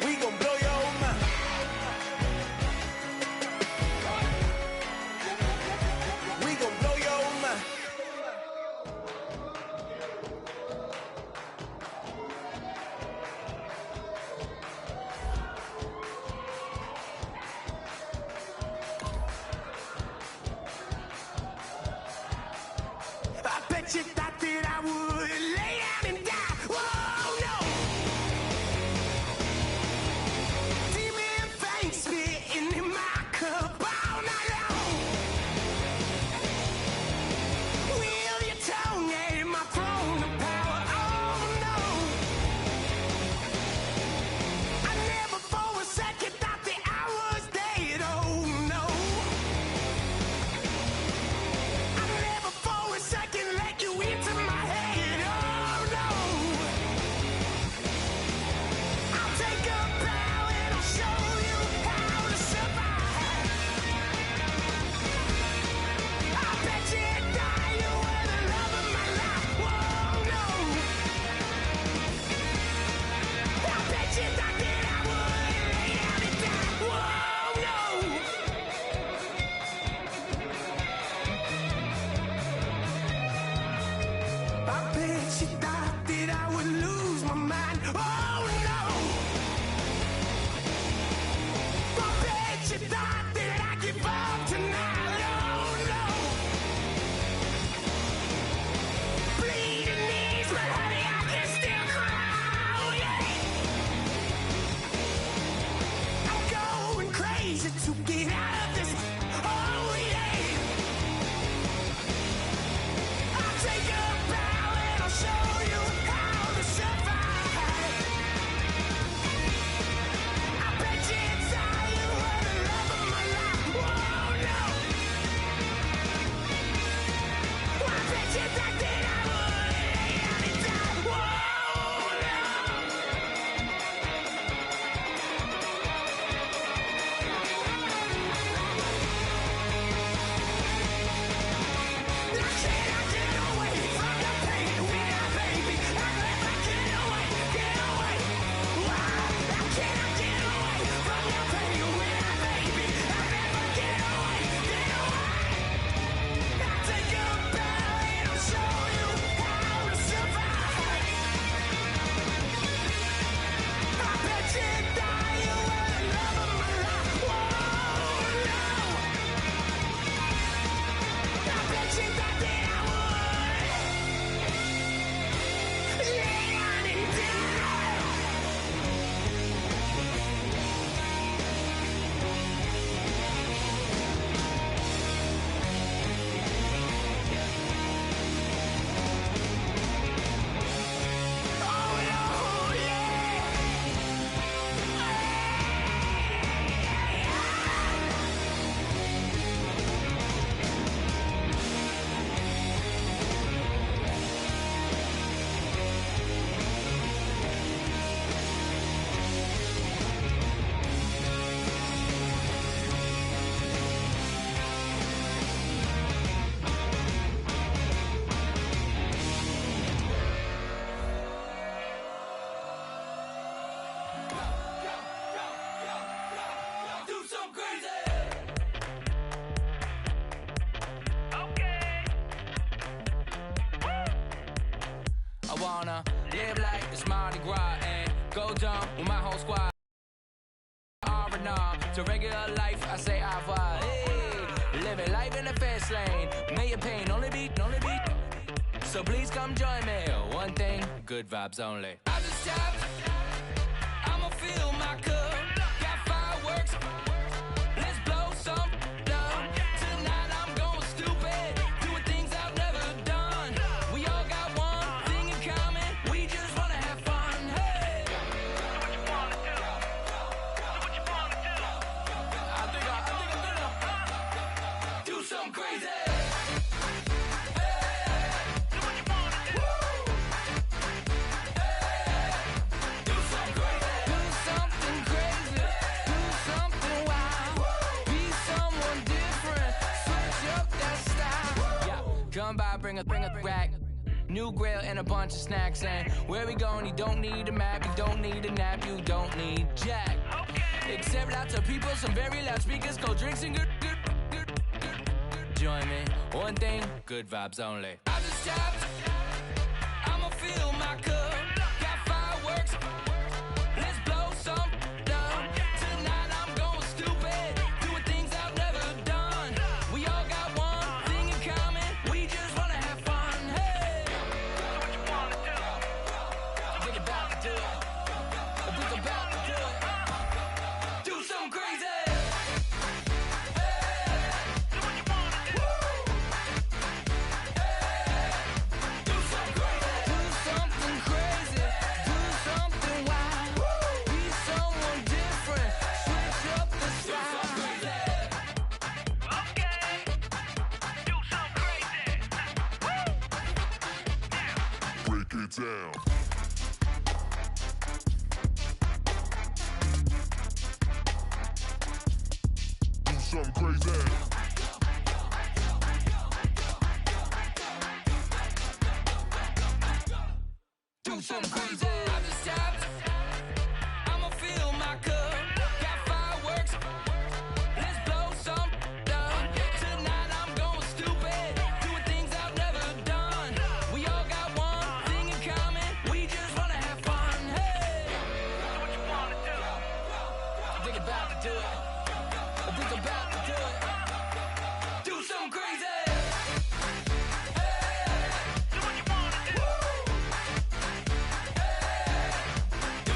We gon' blow your mind. We gon' blow your mind. I bet you thought that I would lay down and die. Whoa, no. Demon fangs spitting in my cup all night long. Wheel your tongue at my throne of power. Oh no. I never for a second thought that I was dead. Oh no. I never for a second let you into my head. Oh no. I'll take a bow and I'll show you how to survive. I bet you die, you were the love of my life. Whoa, no. I bet you thought that I would lay down and die. Whoa, no. I bet you thought that I would lose my mind. Oh no! I bet you thought that I'd give up tonight. Oh no! Bleeding knees, but honey, I can still cry. Oh yeah! I'm going crazy to get out of this. Oh yeah! I'll take a bow and I'll show you how to survive. I bet you it's all you were the love of my
I wanna live like it's Mardi Gras and go dumb with my whole squad. R&R to regular life, I say au revoir. Hey, living life in the fast lane. May your pain only be. So please come join me. One thing, good vibes only. I just tapped. I'ma fill my cup. Got fireworks. Let's blow some down. Tonight I'm going stupid. Doing things I've never done. We all got one thing in common. We just wanna have fun. Hey. Do what you wanna do. Do what you wanna do. I think I'm gonna do something crazy. Come by, bring a rack. New grill and a bunch of snacks. And where we going, you don't need a map. You don't need a nap, you don't need jack. Except lots of people, some very loud speakers. Cold drinks and good. Join me, one thing, good vibes only. I just tapped, I'ma fill my cup. Got fireworks, let's blow some down. Tonight I'm going stupid, doing things I've never done. We all got one thing in common, we just wanna have fun. Hey, do what you wanna do. I think about to do it. I think about to do it. Do something crazy.
Down. Do something crazy.
Do something crazy. I just tapped. I'ma fill my cup. Got fireworks. Let's blow some down. Tonight I'm going stupid. Doing things I've never done. We all got one thing in common. We just wanna have fun. Hey, do what you wanna do. I think about to do it. I think about to do it. Do something crazy. Do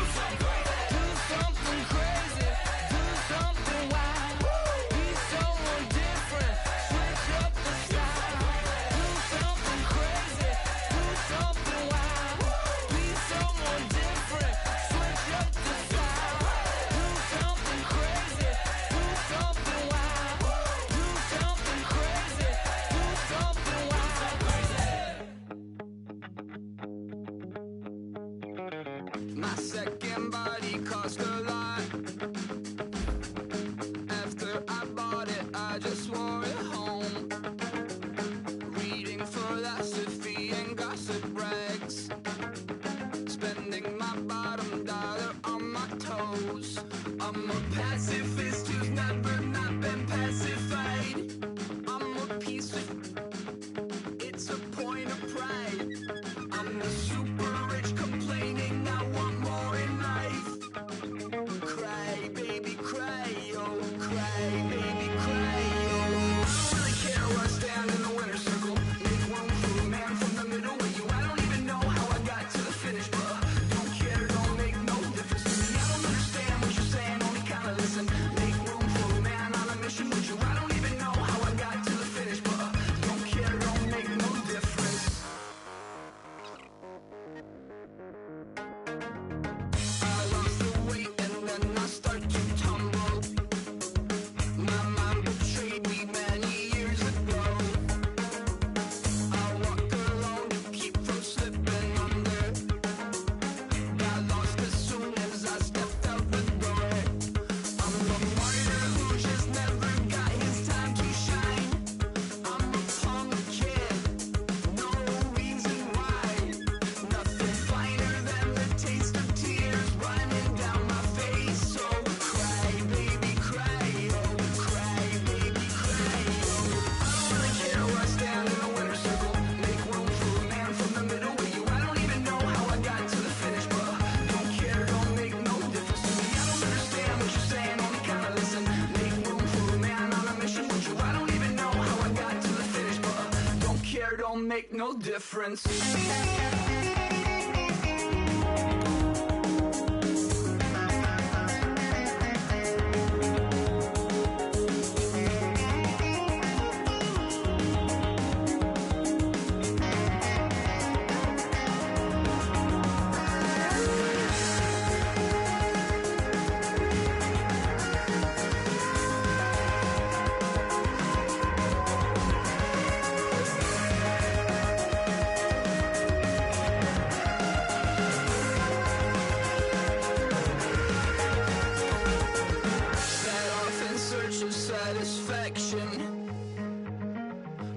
don't make no difference.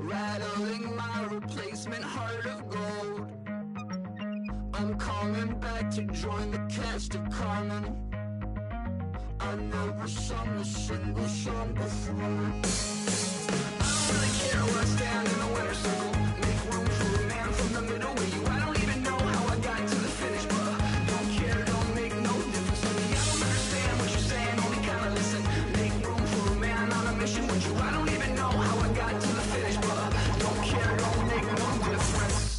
Rattling my replacement heart of gold. I'm coming back to join the cast of Carmen. I never sung a single song before. I don't really care where I stand in the winner's circle. Make room for a man from the middle with you. I don't even know how I got to the finish, but don't care, don't make no difference to me. I don't understand what you're saying, only kinda listen. Make room for a man on a mission with you. I don't even know how I got to the finish, but don't care, don't make no difference.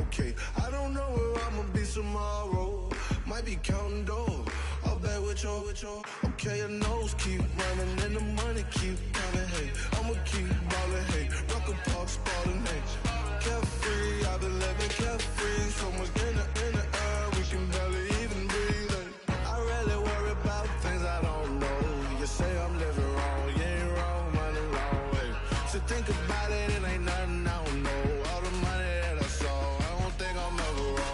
Okay, I don't know where I'ma be tomorrow. Might be counting dough. I'll bet with your. Okay, your nose keep running and the money keep coming. Hey, I'ma keep ballin'. Hey, Rucker Park Spalding. Hey, carefree, I've been living carefree. So much in the air, we can barely even breathe. Hey, I rarely worry about things I don't know. You say I'm living wrong, you ain't wrong, money long way. So think about it, it ain't nothing I don't know. All the money that I saw, I don't think I'm ever wrong.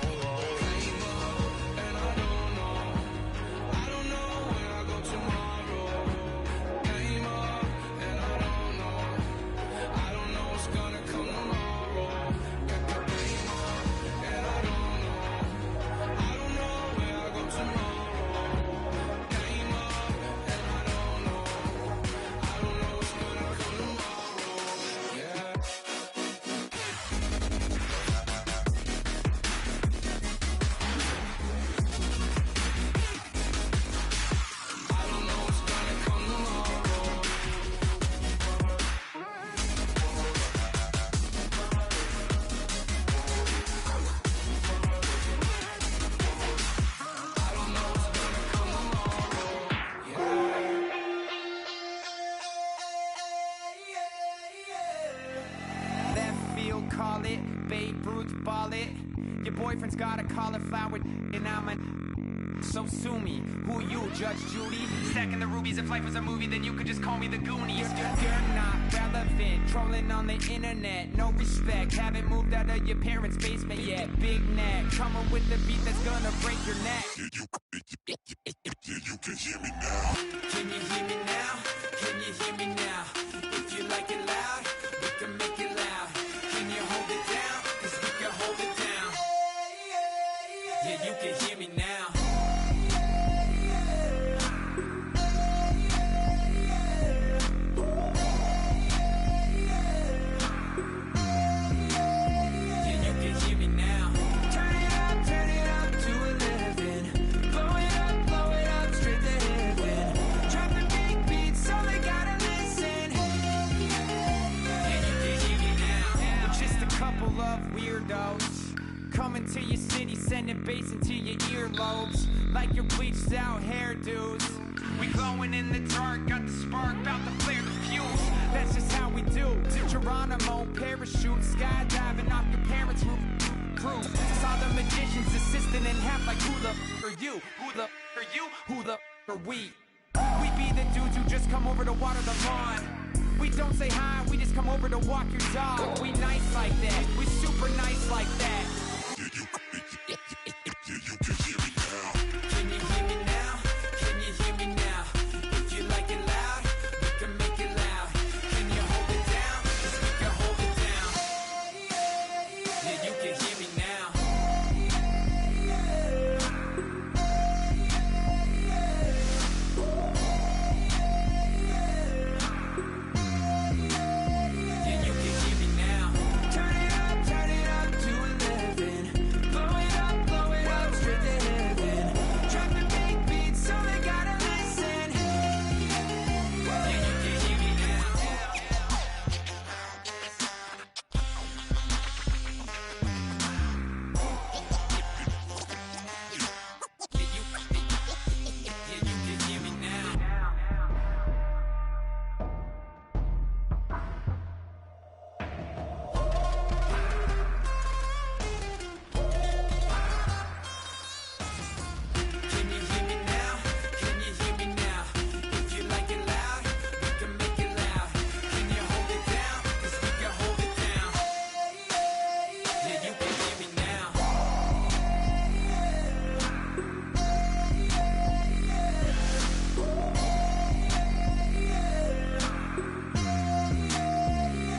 Call it, Babe Ruth ball it. Your boyfriend's got a cauliflower and I'm a... So sue me, who you, Judge Judy? Stacking the rubies, if life was a movie, then you could just call me the Goonies. You're not relevant, trolling on the internet, no respect. Haven't moved out of your parents' basement yet. Big neck, coming with the beat that's gonna break your neck.
You can hear me now.
Can you hear me now? Can you hear me now? If you like it loud, we can make it loud. Can you hold it down? 'Cause we can hold it down. Yeah, you can hear me now. Coming to your city, sending bass into your earlobes, like your bleached out hairdos. We glowing in the dark, got the spark, about to flare the fuse. That's just how we do. Geronimo, parachute, skydiving off your parents' roof. Crew, saw the magician's assistant in half, like who the are you? Who the are you? Who the are we? We be the dudes who just come over to water the lawn. We don't say hi, we just come over to walk your dog. We nice like that, we super nice like that.
You can hear me now.
Can you hear me now? Can you hear me now? If you like it loud, we can make it loud. Can you hold it down? 'Cause we can hold it down. Yeah, you can hear me now. Yeah, you can hear me now. Turn it up to 11. Blow it up straight to heaven. Drop the big beats so they gotta listen. Yeah, you can hear me now. Yeah, you can hear me now. Can you hear me now? Can you hear me now? If you like it loud, we can make it loud. Can you hold it down? 'Cause we can hold it down. Yeah, you can hear me now.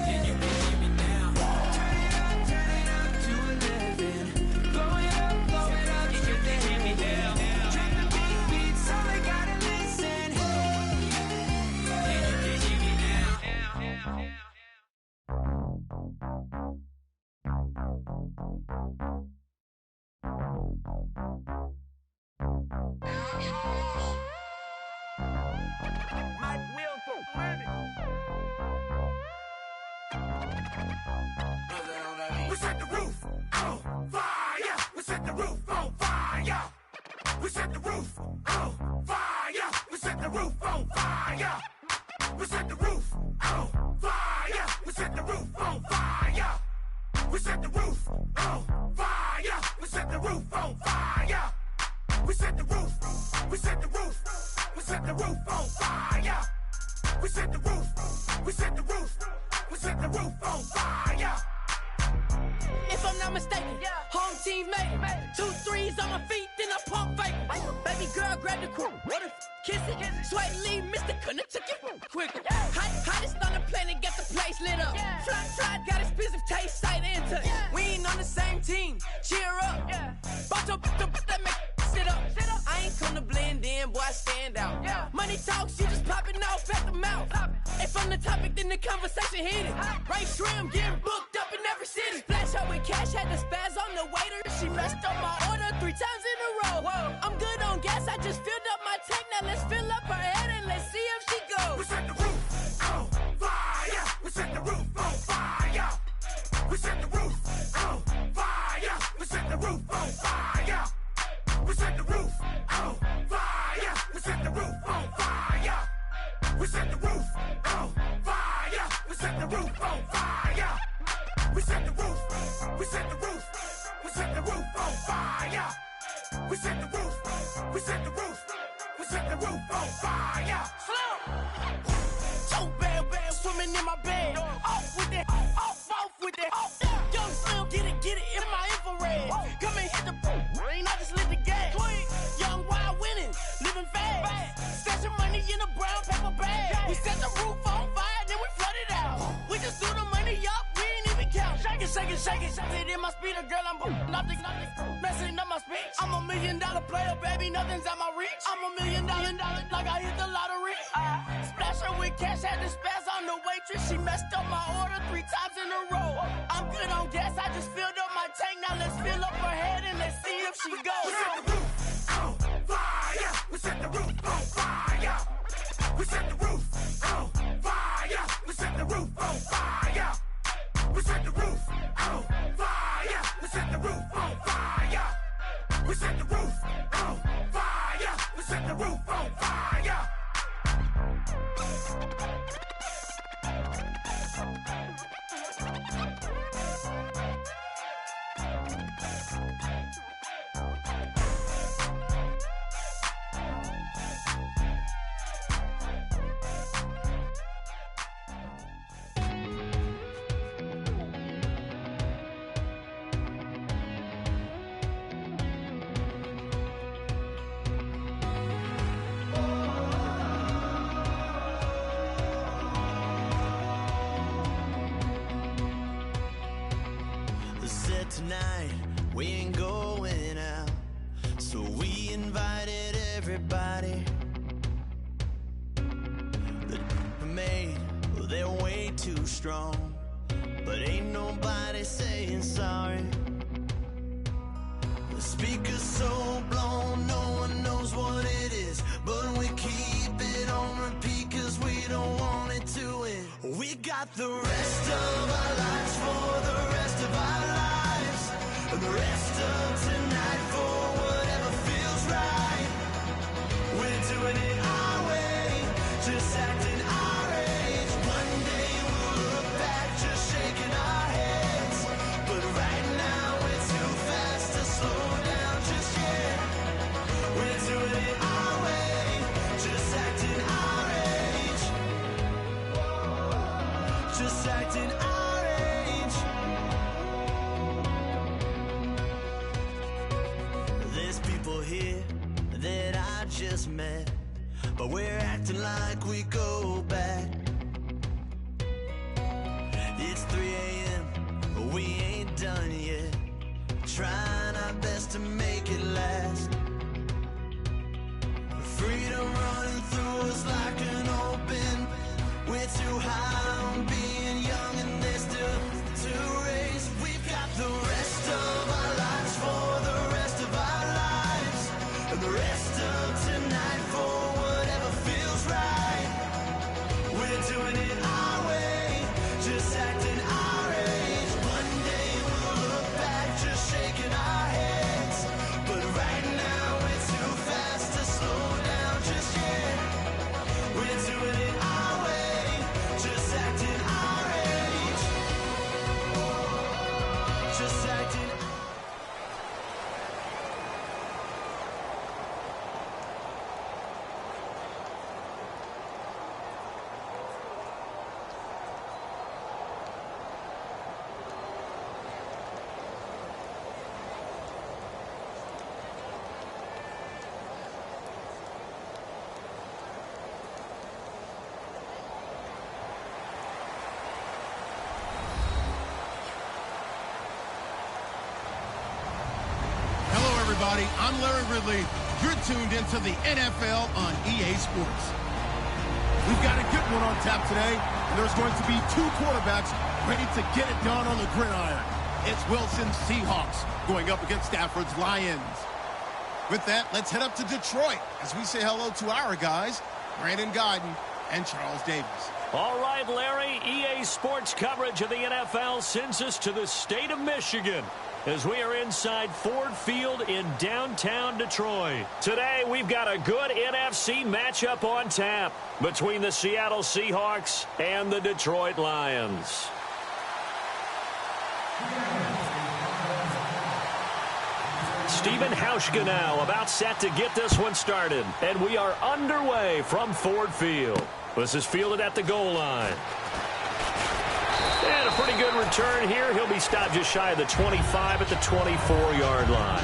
Yeah, you can hear me now. Turn it up to 11. Blow it up straight to heaven. Drop the big beats so they gotta listen. Yeah, you can hear me now.
Mike Will for winning. We set the roof on fire. We set the roof on fire. We set the roof on fire. We set the roof on fire. We set the roof on fire. We set the roof on fire. We set the roof on fire. We set the roof on fire. We set the roof. We set the roof. We set the roof on fire. We set the roof. We set the roof. We set the roof on fire.
If I'm not mistaken, home team made it. 2 threes on my feet, then I pump fake. Baby girl, grab the crew. What if kiss it? Sweat leave, Mr. Couldn't took it quicker. Hottest on the planet, got the place lit up. Fly, got expensive taste, sight into. We ain't on the same team. Cheer up. Boto, that make sit up. I ain't come to blend in, boy, I stand out. Money talks, you just popping off at the mouth. If I'm the topic, then the conversation heated. Right shrimp, getting booked up in every city. Flash out with cash, had the spaz on the waiter. She messed up my order 3 times in a row. I'm good on gas, I just filled up my tank. Now let's fill up her head and let's see if she goes.
We set the roof on fire. We set the roof on fire. We set the roof on fire. We set the roof on fire. We set the roof on fire. We set the roof on fire. We set the roof on fire. We set the roof on fire. We set the roof. We set the roof. We set the roof on fire. We set the roof. We set the roof. We set the roof on fire.
So bad, swimming in my bed. Off shake it. It in my speeder, girl, I'm nothing, messing up my speech. I'm $1 million player, baby, nothing's at my reach. I'm $1 million, like I hit the lottery. Splash her with cash, had to spaz on the waitress. She messed up my order 3 times in a row. I'm good on gas, I just filled up my tank. Now let's fill up her head and let's see if she goes.
We set the roof on fire. We set the roof on fire. We set the roof on fire. We set the roof on fire. We set the roof on fire. We set the roof on fire. We set the roof on fire.
Tonight we ain't going out, so we invited everybody. The made, well, they're way too strong, but ain't nobody saying sorry. The speaker's so blown, no one knows what it is, but we keep it on repeat cause we don't want it to end. We got the rest of our lives for the rest of our lives. And the rest of tonight for whatever feels right. We're doing it our way, just acting our age. One day we'll look back just shaking our heads, but right now we're too fast to slow down just yet. We're doing it our way, just acting our age. Just acting our age. Here that I just met, but we're acting like we go back. It's 3 a.m., but we ain't done yet, trying our best to make it last. Freedom running through us like an open. We're too high on being young and there's still to race. We've got the rest of our lives for the rest of our lives. And the rest of tonight for whatever feels right. We're doing it our way, just acting our age. One day we'll look back just shaking our heads, but right now we're too fast to slow down just yet. We're doing it our way, just acting our age. Just acting.
Everybody, I'm Larry Ridley. You're tuned into the NFL on EA Sports. We've got a good one on tap today, and there's going to be 2 quarterbacks ready to get it done on the gridiron. It's Wilson's Seahawks going up against Stafford's Lions. With that, let's head up to Detroit as we say hello to our guys, Brandon Guyton and Charles Davis.
All right, Larry, EA Sports coverage of the NFL sends us to the state of Michigan as we are inside Ford Field in downtown Detroit. Today, we've got a good NFC matchup on tap between the Seattle Seahawks and the Detroit Lions. Stephen Hauschka now about set to get this one started. And we are underway from Ford Field. This is fielded at the goal line. And a pretty good return here. He'll be stopped just shy of the 25 at the 24-yard line.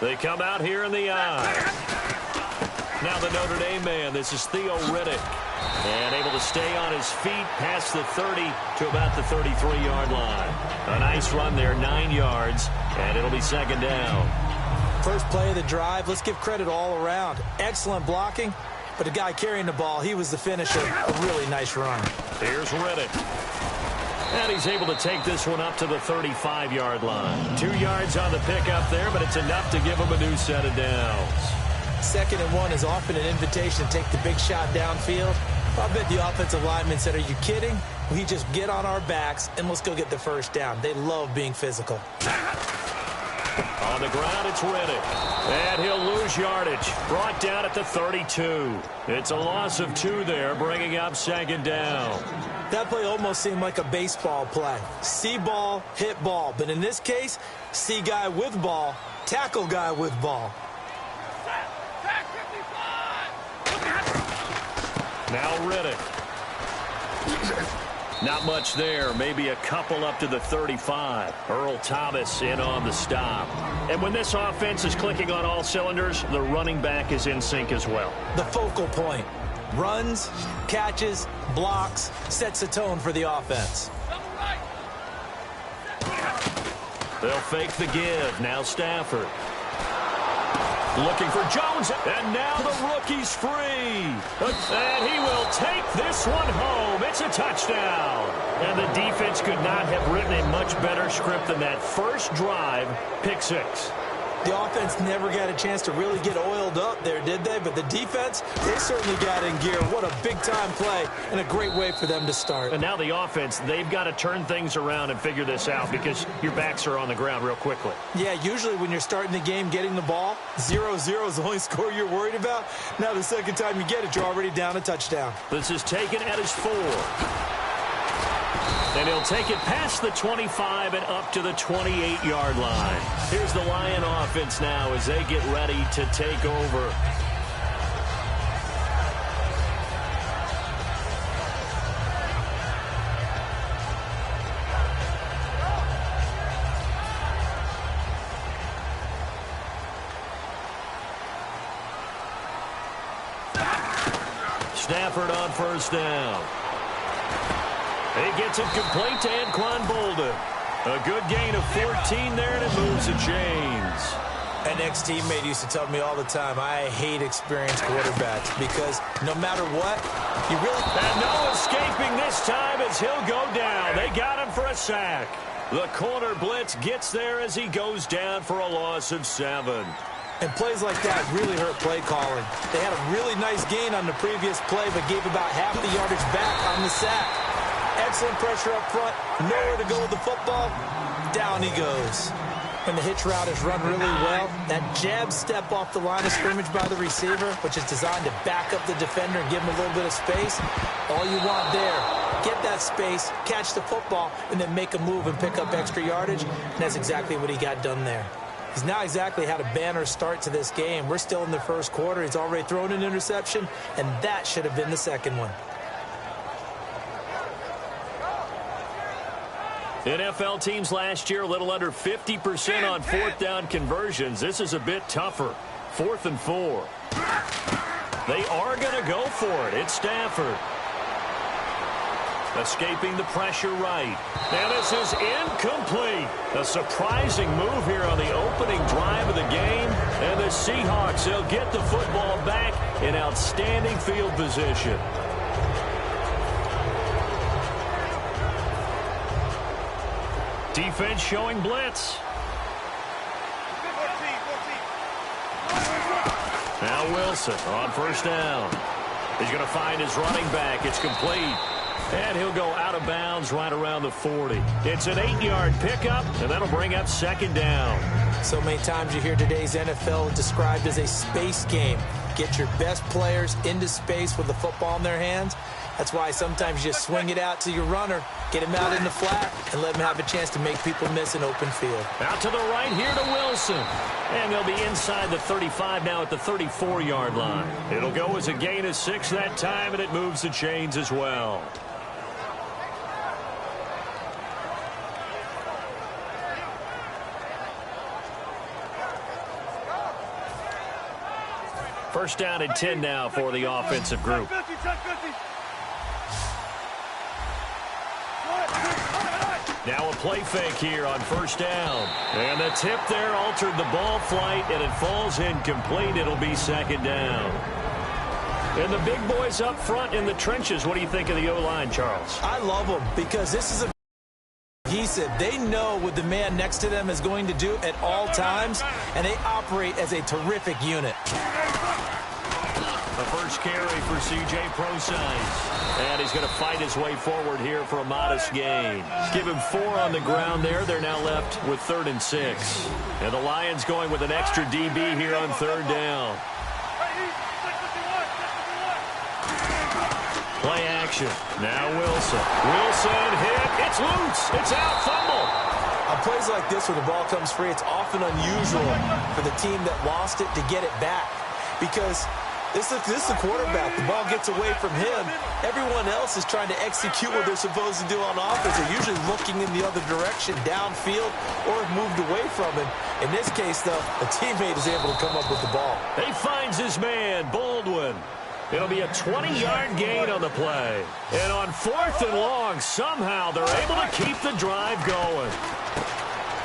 They come out here in the eye. Now the Notre Dame man, this is Theo Riddick. And able to stay on his feet past the 30 to about the 33-yard line. A nice run there, 9 yards, and it'll be second down.
First play of the drive, let's give credit all around. Excellent blocking, but the guy carrying the ball, he was the finisher. A really nice run.
Here's Riddick. And he's able to take this one up to the 35-yard line. 2 yards on the pickup there, but it's enough to give him a new set of downs.
2nd and 1 is often an invitation to take the big shot downfield. I bet the offensive lineman said, are you kidding? We just get on our backs and let's go get the first down. They love being physical.
On the ground, it's Riddick. And he'll lose yardage. Brought down at the 32. It's a loss of 2 there, bringing up second down.
That play almost seemed like a baseball play. See ball, hit ball. But in this case, see guy with ball, tackle guy with ball.
Now Riddick. Not much there. Maybe a couple up to the 35. Earl Thomas in on the stop. And when this offense is clicking on all cylinders, the running back is in sync as well.
The focal point. Runs, catches, blocks, sets the tone for the offense.
They'll fake the give. Now Stafford. Looking for Jones, and now the rookie's free. And he will take this one home. It's a touchdown. And the defense could not have written a much better script than that first drive, pick 6.
The offense never got a chance to really get oiled up there, did they? But the defense, they certainly got in gear. What a big-time play and a great way for them to start.
And now the offense, they've got to turn things around and figure this out because your backs are on the ground real quickly.
Yeah, usually when you're starting the game getting the ball, 0-0 is the only score you're worried about. Now the second time you get it, you're already down a touchdown.
This is taken at his 4. And he'll take it past the 25 and up to the 28-yard line. Here's the Lion offense now as they get ready to take over. Stafford on first down. He gets it complete to Anquan Bolden. A good gain of 14 there, and it moves the chains.
An ex-teammate used to tell me all the time, I hate experienced quarterbacks because no matter what, you really...
And no escaping this time as he'll go down. They got him for a sack. The corner blitz gets there as he goes down for a loss of 7.
And plays like that really hurt play calling. They had a really nice gain on the previous play, but gave about half the yardage back on the sack. Excellent pressure up front. Nowhere to go with the football. Down he goes. And the hitch route is run really well. That jab step off the line of scrimmage by the receiver, which is designed to back up the defender and give him a little bit of space. All you want there, get that space, catch the football, and then make a move and pick up extra yardage. And that's exactly what he got done there. He's now exactly had a banner start to this game. We're still in the first quarter. He's already thrown an interception, and that should have been the second one.
NFL teams last year a little under 50% on 4th down conversions. This is a bit tougher. 4th and 4. They are going to go for it. It's Stafford. Escaping the pressure right. And this is incomplete. A surprising move here on the opening drive of the game. And the Seahawks, they'll get the football back in outstanding field position. Defense showing blitz. Now Wilson on first down. He's going to find his running back. It's complete. And he'll go out of bounds right around the 40. It's an 8-yard pickup, and that'll bring up second down.
So many times you hear today's NFL described as a space game. Get your best players into space with the football in their hands. That's why sometimes you just swing it out to your runner, get him out in the flat, and let him have a chance to make people miss an open field.
Out to the right here to Wilson. And they'll be inside the 35 now at the 34-yard line. It'll go as a gain of 6 that time, and it moves the chains as well. First down and 10 now for the offensive group. Now a play fake here on first down. And the tip there altered the ball flight, and it falls incomplete. It'll be second down. And the big boys up front in the trenches. What do you think of the O-line, Charles?
I love them because this is a cohesive. They know what the man next to them is going to do at all times, and they operate as a terrific unit.
The first carry for C.J. Prosise. And he's going to fight his way forward here for a modest gain. Give him 4 on the ground there. They're now left with 3rd and 6. And the Lions going with an extra DB here on 3rd down. Play action. Now Wilson. Wilson hit. It's loose. It's out. Fumble.
On plays like this where the ball comes free, it's often unusual for the team that lost it to get it back. Because this is the quarterback. The ball gets away from him. Everyone else is trying to execute what they're supposed to do on offense. They're usually looking in the other direction, downfield, or have moved away from him. In this case, though, a teammate is able to come up with the ball.
He finds his man, Baldwin. It'll be a 20-yard gain on the play. And on 4th and long, somehow they're able to keep the drive going.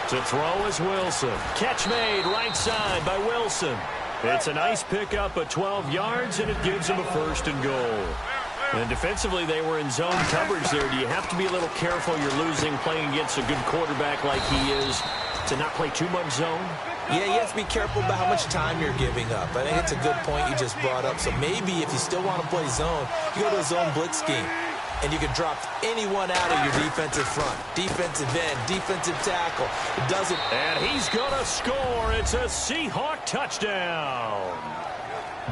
To throw is Wilson. Catch made right side by Wilson. It's a nice pickup of 12 yards, and it gives them a 1st and goal. And defensively, they were in zone coverage there. Do you have to be a little careful? You're losing, playing against a good quarterback like he is, to not play too much zone?
Yeah, you have to be careful about how much time you're giving up. I think it's a good point you just brought up. So maybe if you still want to play zone, you go to a zone blitz scheme. And you can drop anyone out of your defensive front. Defensive end, defensive tackle. It doesn't.
And he's going to score. It's a Seahawk touchdown.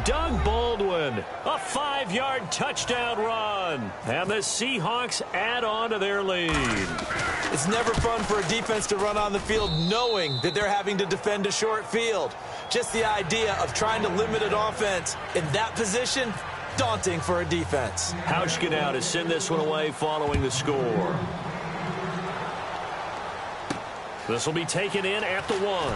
Doug Baldwin, a 5-yard touchdown run. And the Seahawks add on to their lead.
It's never fun for a defense to run on the field knowing that they're having to defend a short field. Just the idea of trying to limit an offense in that position, daunting for a defense.
Hauschka now to send this one away following the score. This will be taken in at the 1.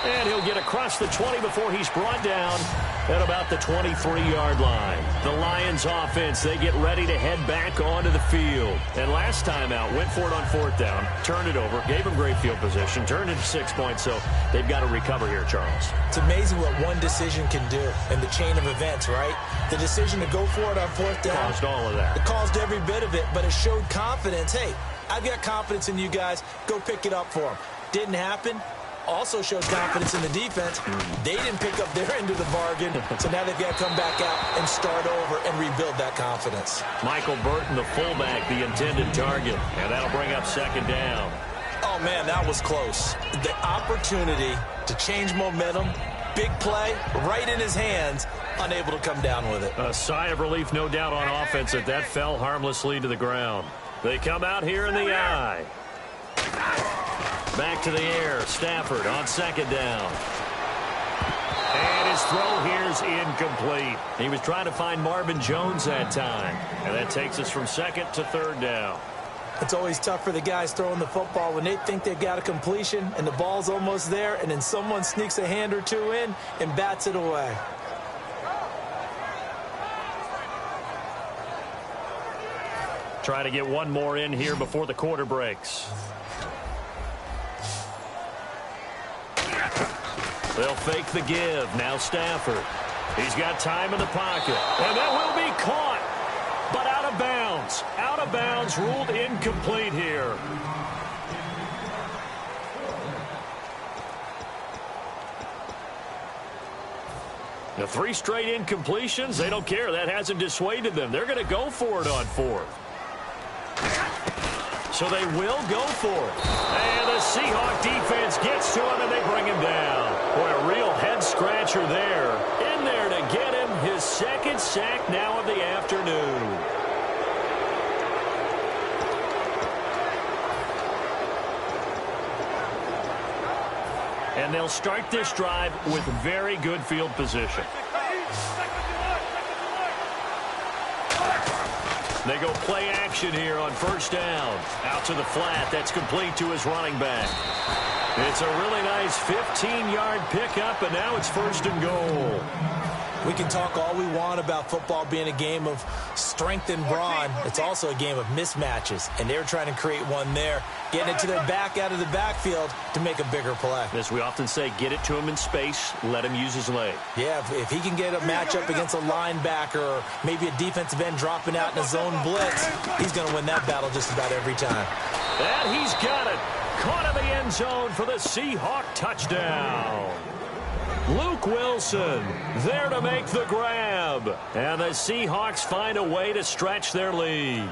And he'll get across the 20 before he's brought down at about the 23-yard line. The Lions offense, they get ready to head back onto the field. And last time out, went for it on 4th down, turned it over, gave him great field position, turned it to 6 points, so they've got to recover here, Charles.
It's amazing what one decision can do in the chain of events, right? The decision to go for it on 4th down.
Caused all of that.
It caused every bit of it, but it showed confidence. Hey, I've got confidence in you guys. Go pick it up for them. Didn't happen. Also showed confidence in the defense. They didn't pick up their end of the bargain, so now they've got to come back out and start over and rebuild that confidence.
Michael Burton, the fullback, the intended target, and that'll bring up 2nd down.
Oh, man, that was close. The opportunity to change momentum, big play, right in his hands, unable to come down with it.
A sigh of relief, no doubt, on offense that fell harmlessly to the ground. They come out here in the eye. Back to the air. Stafford on 2nd down. And his throw here's incomplete. He was trying to find Marvin Jones that time. And that takes us from 2nd to 3rd down.
It's always tough for the guys throwing the football when they think they've got a completion and the ball's almost there, and then someone sneaks a hand or two in and bats it away.
Trying to get one more in here before the quarter breaks. They'll fake the give. Now Stafford. He's got time in the pocket. And that will be caught. But out of bounds. Out of bounds. Ruled incomplete here. The 3 straight incompletions. They don't care. That hasn't dissuaded them. They're going to go for it on 4th. So they will go for it. And the Seahawk defense gets to him, and they bring him down. Boy, a real head-scratcher there. In there to get him his 2nd sack now of the afternoon. And they'll start this drive with very good field position. They go play action here on first down. Out to the flat. That's complete to his running back. It's a really nice 15-yard pickup, and now it's first and goal.
We can talk all we want about football being a game of strength and brawn. It's also a game of mismatches, and they were trying to create one there, getting it to their back out of the backfield to make a bigger play.
As we often say, get it to him in space, let him use his leg.
Yeah, if he can get a matchup against a linebacker or maybe a defensive end dropping out in a zone blitz, he's going to win that battle just about every time.
And he's got it. Caught in the end zone for the Seahawk touchdown. Luke Wilson there to make the grab. And the Seahawks find a way to stretch their lead.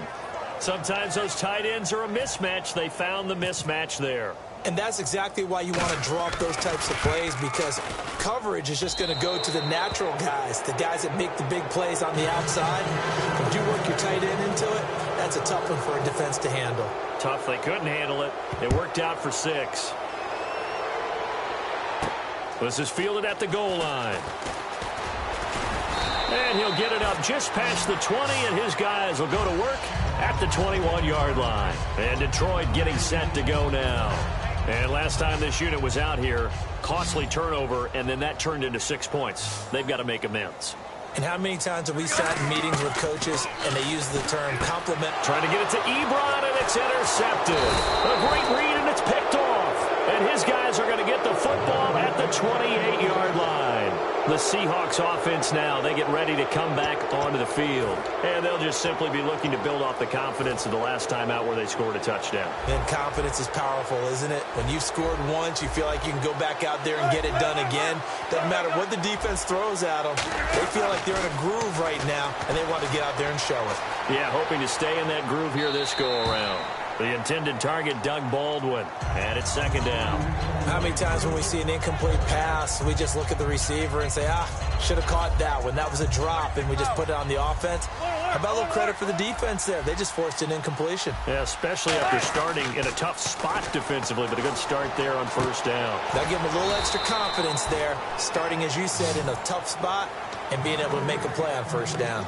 Sometimes those tight ends are a mismatch. They found the mismatch there.
And that's exactly why you want to draw up those types of plays, because coverage is just going to go to the natural guys, the guys that make the big plays on the outside. If you work your tight end into it, that's a tough one for a defense to handle.
Tough. They couldn't handle it. It worked out for 6. This is fielded at the goal line. And he'll get it up just past the 20, and his guys will go to work at the 21-yard line. And Detroit getting set to go now. And last time this unit was out here, costly turnover, and then that turned into 6 points. They've got to make amends.
And how many times have we sat in meetings with coaches and they use the term compliment?
Trying to get it to Ebron, and it's intercepted. A great read, and it's picked off. And his guys are going to get the football at the 28-yard line. The Seahawks offense now, they get ready to come back onto the field. And they'll just simply be looking to build off the confidence of the last time out where they scored a touchdown.
And confidence is powerful, isn't it? When you've scored once, you feel like you can go back out there and get it done again. Doesn't matter what the defense throws at them. They feel like they're in a groove right now, and they want to get out there and show it.
Yeah, hoping to stay in that groove here this go-around. The intended target, Doug Baldwin, and it's second down.
How many times when we see an incomplete pass, we just look at the receiver and say, should have caught that one. That was a drop, and we just put it on the offense. How about a little credit for the defense there? They just forced an incompletion.
Yeah, especially after starting in a tough spot defensively, but a good start there on first down.
That'll give them a little extra confidence there, starting, as you said, in a tough spot and being able to make a play on first down.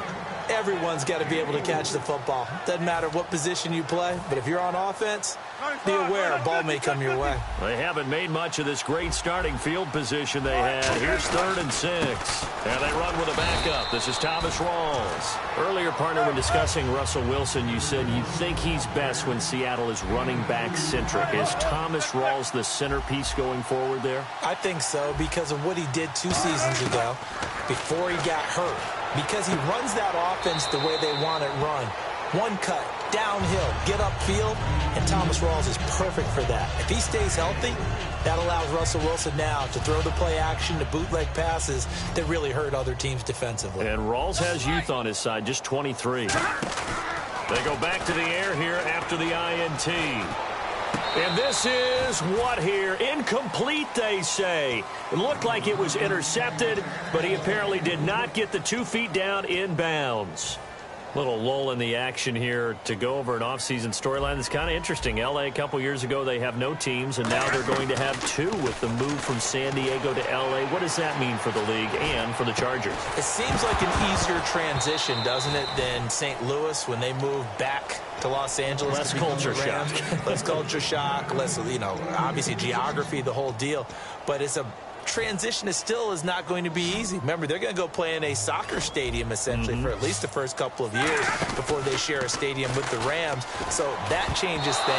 Everyone's got to be able to catch the football. Doesn't matter what position you play, but if you're on offense, be aware a ball may come your way.
They haven't made much of this great starting field position they had. Here's 3rd and 6. And they run with a backup. This is Thomas Rawls. Earlier, partner, when discussing Russell Wilson, you said you think he's best when Seattle is running back centric. Is Thomas Rawls the centerpiece going forward there?
I think so, because of what he did 2 seasons ago before he got hurt. Because he runs that offense the way they want it run. One cut, downhill, get upfield, and Thomas Rawls is perfect for that. If he stays healthy, that allows Russell Wilson now to throw the play action, to bootleg passes that really hurt other teams defensively.
And Rawls has youth on his side, just 23. They go back to the air here after the INT. And this is what here? Incomplete, they say. It looked like it was intercepted, but he apparently did not get the 2 feet down in bounds. Little lull in the action here to go over an offseason storyline that's kind of interesting. L.A. a couple years ago, they have no teams, and now they're going to have 2 with the move from San Diego to L.A. What does that mean for the league and for the Chargers?
It seems like an easier transition, doesn't it, than St. Louis when they moved back to Los Angeles.
Less culture shock.
Less culture shock, less, obviously geography, the whole deal. But it's a transition is not going to be easy. Remember, they're going to go play in a soccer stadium, essentially, for at least the first couple of years before they share a stadium with the Rams. So that changes things.